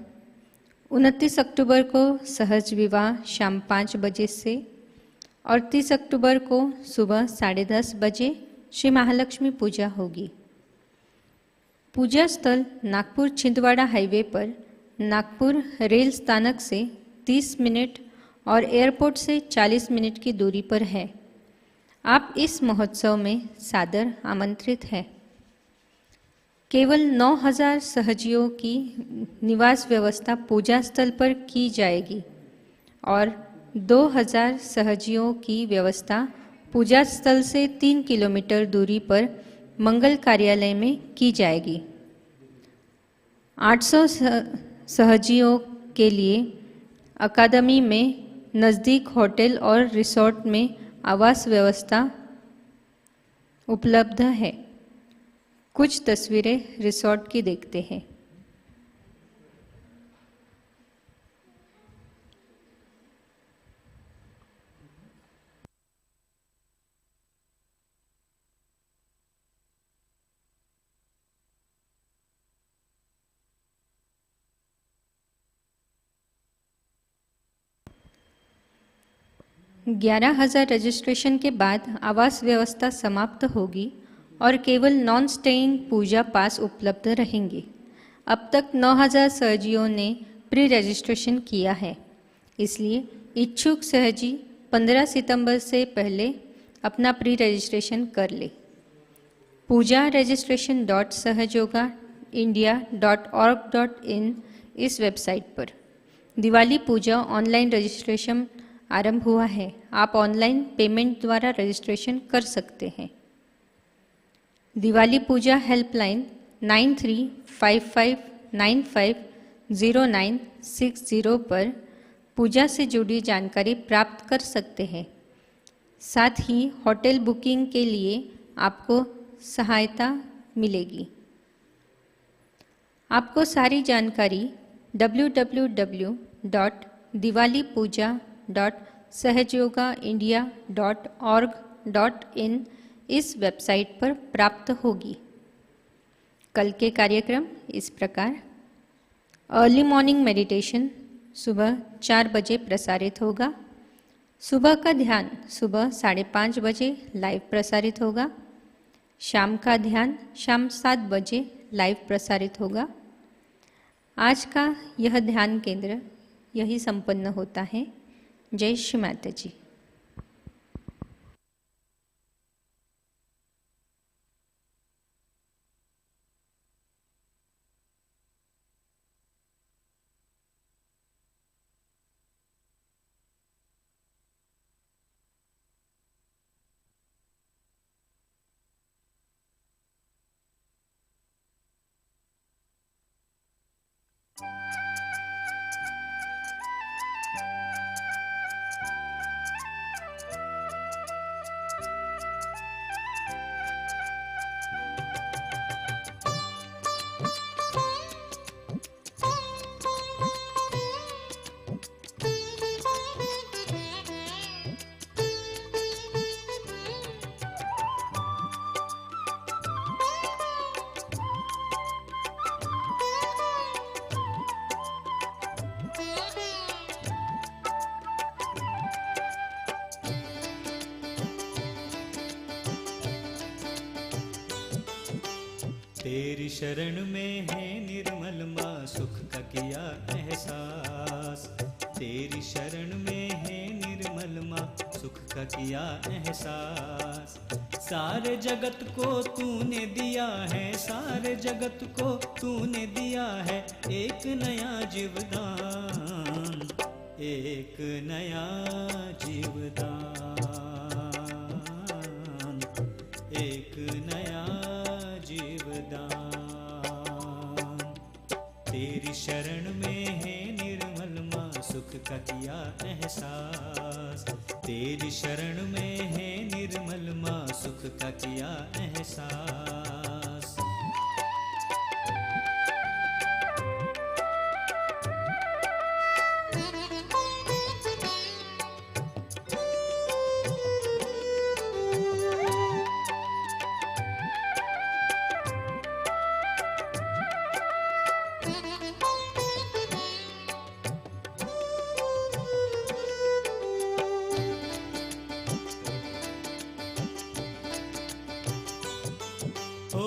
[SPEAKER 1] 29 अक्टूबर को सहज विवाह शाम 5 बजे से और 30 अक्टूबर को सुबह 10:30 बजे श्री महालक्ष्मी पूजा होगी। पूजा स्थल नागपुर छिंदवाड़ा हाईवे पर नागपुर रेल स्थानक से 30 मिनट और एयरपोर्ट से 40 मिनट की दूरी पर है। आप इस महोत्सव में सादर आमंत्रित हैं। केवल 9,000 सहजियों की निवास व्यवस्था पूजा स्थल पर की जाएगी और 2,000 सहजियों की व्यवस्था पूजा स्थल से 3 किलोमीटर दूरी पर मंगल कार्यालय में की जाएगी। 800 सहजियों के लिए अकादमी में नज़दीक होटल और रिसोर्ट में आवास व्यवस्था उपलब्ध है। कुछ तस्वीरें रिसोर्ट की देखते हैं। ग्यारह 11,000 रजिस्ट्रेशन के बाद आवास व्यवस्था समाप्त होगी और केवल नॉन स्टेइंग पूजा पास उपलब्ध रहेंगे। अब तक 9,000 सहजियों ने प्री रजिस्ट्रेशन किया है, इसलिए इच्छुक सहजी 15 सितंबर से पहले अपना प्री रजिस्ट्रेशन कर ले। पूजा रजिस्ट्रेशन .sahajogaindia.org.in इस वेबसाइट पर दिवाली पूजा ऑनलाइन रजिस्ट्रेशन आरंभ हुआ है। आप ऑनलाइन पेमेंट द्वारा रजिस्ट्रेशन कर सकते हैं। दिवाली पूजा हेल्पलाइन 9355950960 पर पूजा से जुड़ी जानकारी प्राप्त कर सकते हैं। साथ ही होटल बुकिंग के लिए आपको सहायता मिलेगी। आपको सारी जानकारी www.diwalipuja.sahajayogaindia.org.in इस वेबसाइट पर प्राप्त होगी। कल के कार्यक्रम इस प्रकार: अर्ली मॉर्निंग मेडिटेशन सुबह 4 बजे प्रसारित होगा। सुबह का ध्यान सुबह 5:30 बजे लाइव प्रसारित होगा। शाम का ध्यान शाम 7 बजे लाइव प्रसारित होगा। आज का यह ध्यान केंद्र यही संपन्न होता है। जय श्री माताजी।
[SPEAKER 3] तेरी शरण में है निर्मल माँ सुख का किया एहसास। तेरी शरण में है निर्मल माँ सुख का किया एहसास। सारे जगत को तूने दिया है, सारे जगत को तूने दिया है एक नया जीवदान, एक नया जीवदान, एक नया जीवदान। तेरी शरण में है निर्मल माँ सुख का किया एहसास। तेरी शरण में है निर्मल माँ सुख का किया एहसास। ओ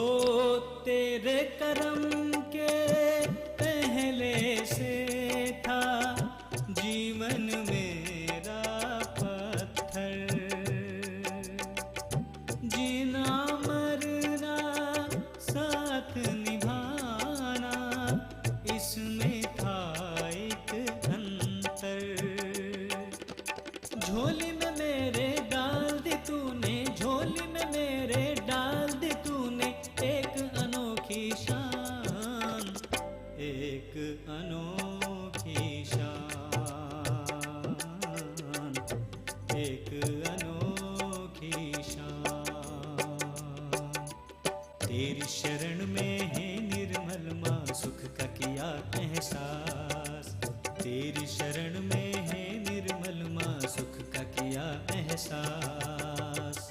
[SPEAKER 3] अनोखी शान, एक अनोखी शान। तेरी शरण में है निर्मल माँ सुख का किया एहसास, तेरी शरण में है निर्मल माँ सुख का किया एहसास।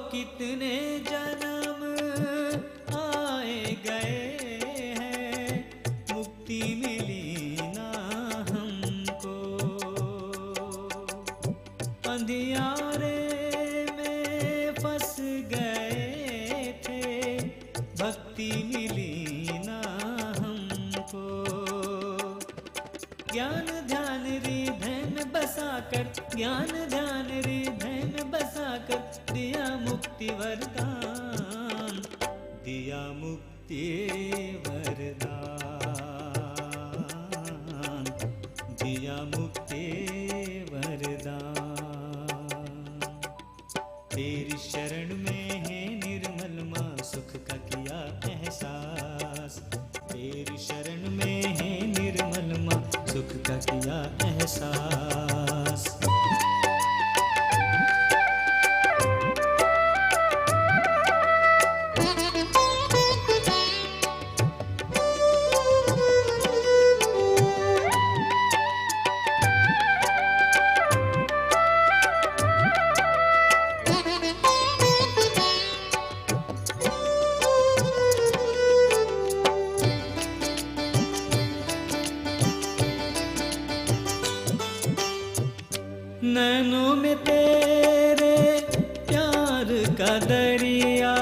[SPEAKER 3] कितने जन्म आए गए हैं, मुक्ति मिली ना हमको। अंधियारे में फंस गए थे, भक्ति मिली ना हमको। ज्ञान ध्यान हृदय में बसाकर, ज्ञान ध्यान हृदय में बसाकर दिया मुक्ति वरदान, दिया मुक्ति वरदान, दिया मुक्ति वरदान। तेरी शरण में है निर्मल माँ सुख का किया एहसास, तेरी शरण में है निर्मल माँ सुख का किया एहसास। नैनों में तेरे प्यार का दरिया,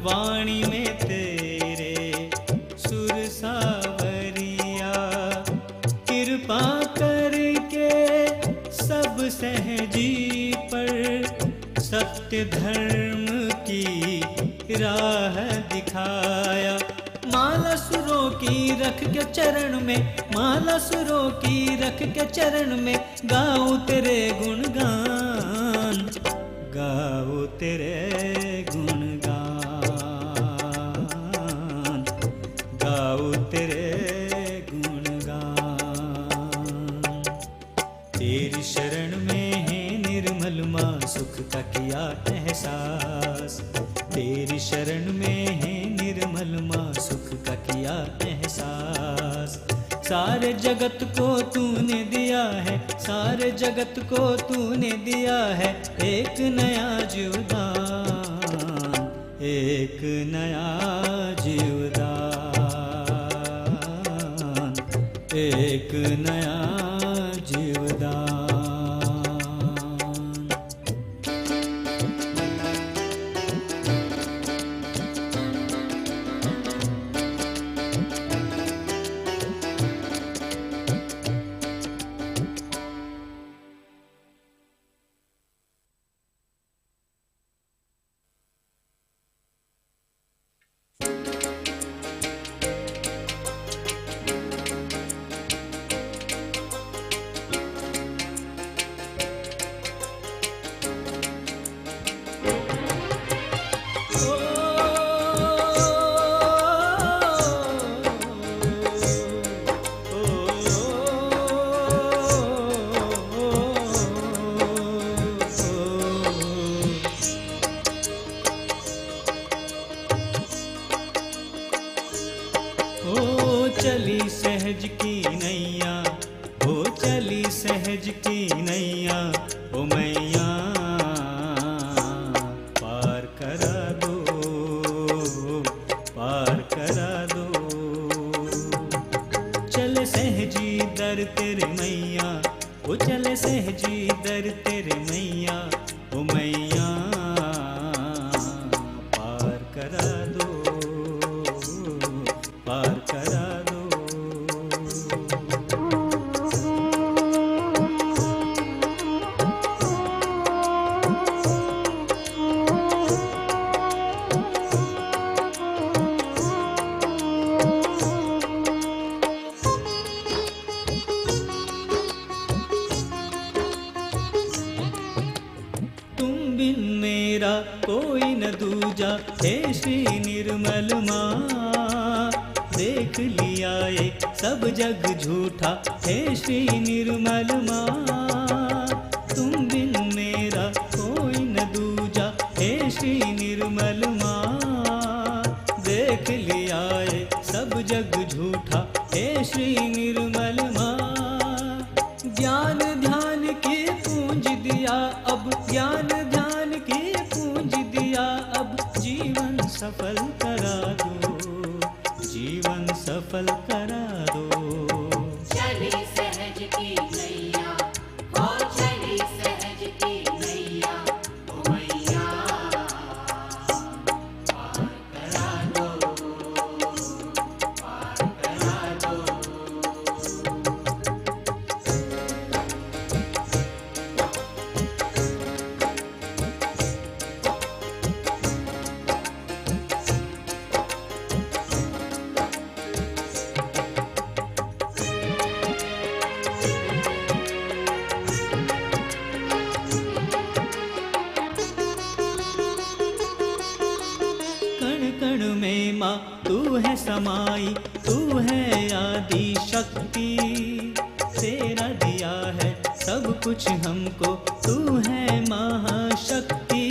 [SPEAKER 3] वाणी में तेरे सुर सावरिया। कृपा करके सब सहजी पर सत्य धर्म की राह दिखाया। माला सुरों की रख के चरण में, माला सुरों की रख के चरण में गाऊं तेरे गुणगान, गाऊं तेरे गुणगान, गाऊं तेरे गुणगान। तेरी शरण में है निर्मल माँ सुख का किया एहसास, तेरी शरण में है निर्मल माँ सुख का किया एहसास। सारे जगत को तूने दिया है, सारे जगत को तूने दिया है एक नया जीवदान, एक नया जीवदान, एक नया जीवदान। चली सहज की नैया, हो चली सहज की नैया, ओ मैया पार करा दो, पार करा दो। चले सहजी दर तेरे मैया, ओ चले सहजी दर तेरे मैया, ओ मैया पार करा दो, पार करा दो। हे श्री निर्मल माँ। देख लिया ये सब जग झूठा, हे श्री निर्मल माँ। तुम बिन मेरा कोई न दूजा, हे श्री निर्मल माँ। देख लिया ये सब जग झूठा, हे श्री निर्मल माँ। ज्ञान ध्यान की पूंज दिया अब, ज्ञान ध्यान की पूंज दिया अब। जीवन सफल करा दो, जीवन सफल करा दो।
[SPEAKER 4] चली सहज की नैया, हो चली सहज की नैया, ओ मैया पार करा दो, पार करा दो।
[SPEAKER 3] कण कण में माँ तू है समाई, तू है आदि शक्ति। तेरा दिया है सब कुछ हमको, तू है महाशक्ति।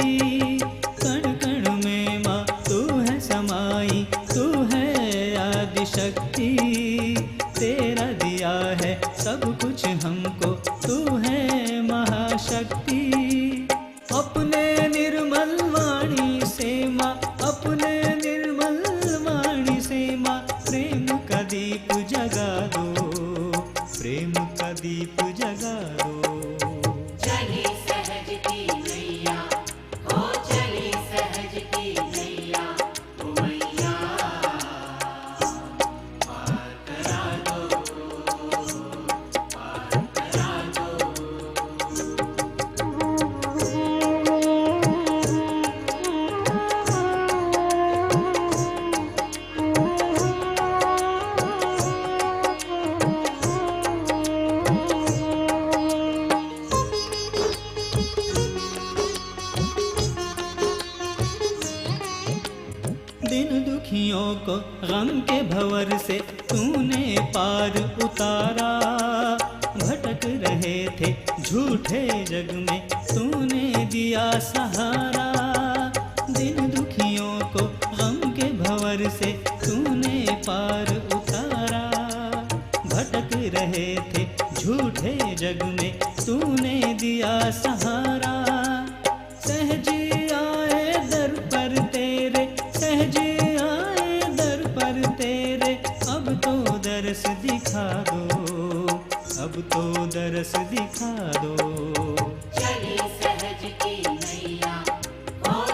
[SPEAKER 3] कण कण में माँ तू है समाई, तू है आदि शक्ति। तेरा दिया है सब कुछ हमको, तू है महाशक्ति। अपने निर्मल वाणी से माँ, अपने निर्मल वाणी से माँ। प्रेम का दीप जगा दो, प्रेम का दीप जगा दो।
[SPEAKER 4] चली सहज की नैया, हो चली सहज की नैया, ओ मैया पार करा दो, पार करा दो।
[SPEAKER 3] दिन दुखियों को गम के भंवर से तूने पार उतारा। भटक रहे थे झूठे जग में, तूने दिया सहारा। दिन दुखियों को गम के भंवर से तूने पार उतारा। भटक रहे थे झूठे जग में, तूने दिया सहारा। सहज आए दर पर तेरे, सहज आए दर पर तेरे। अब तो दरस दिखा दो, अब तो दरस दिखा दो।
[SPEAKER 4] चली सहज की नैया, हो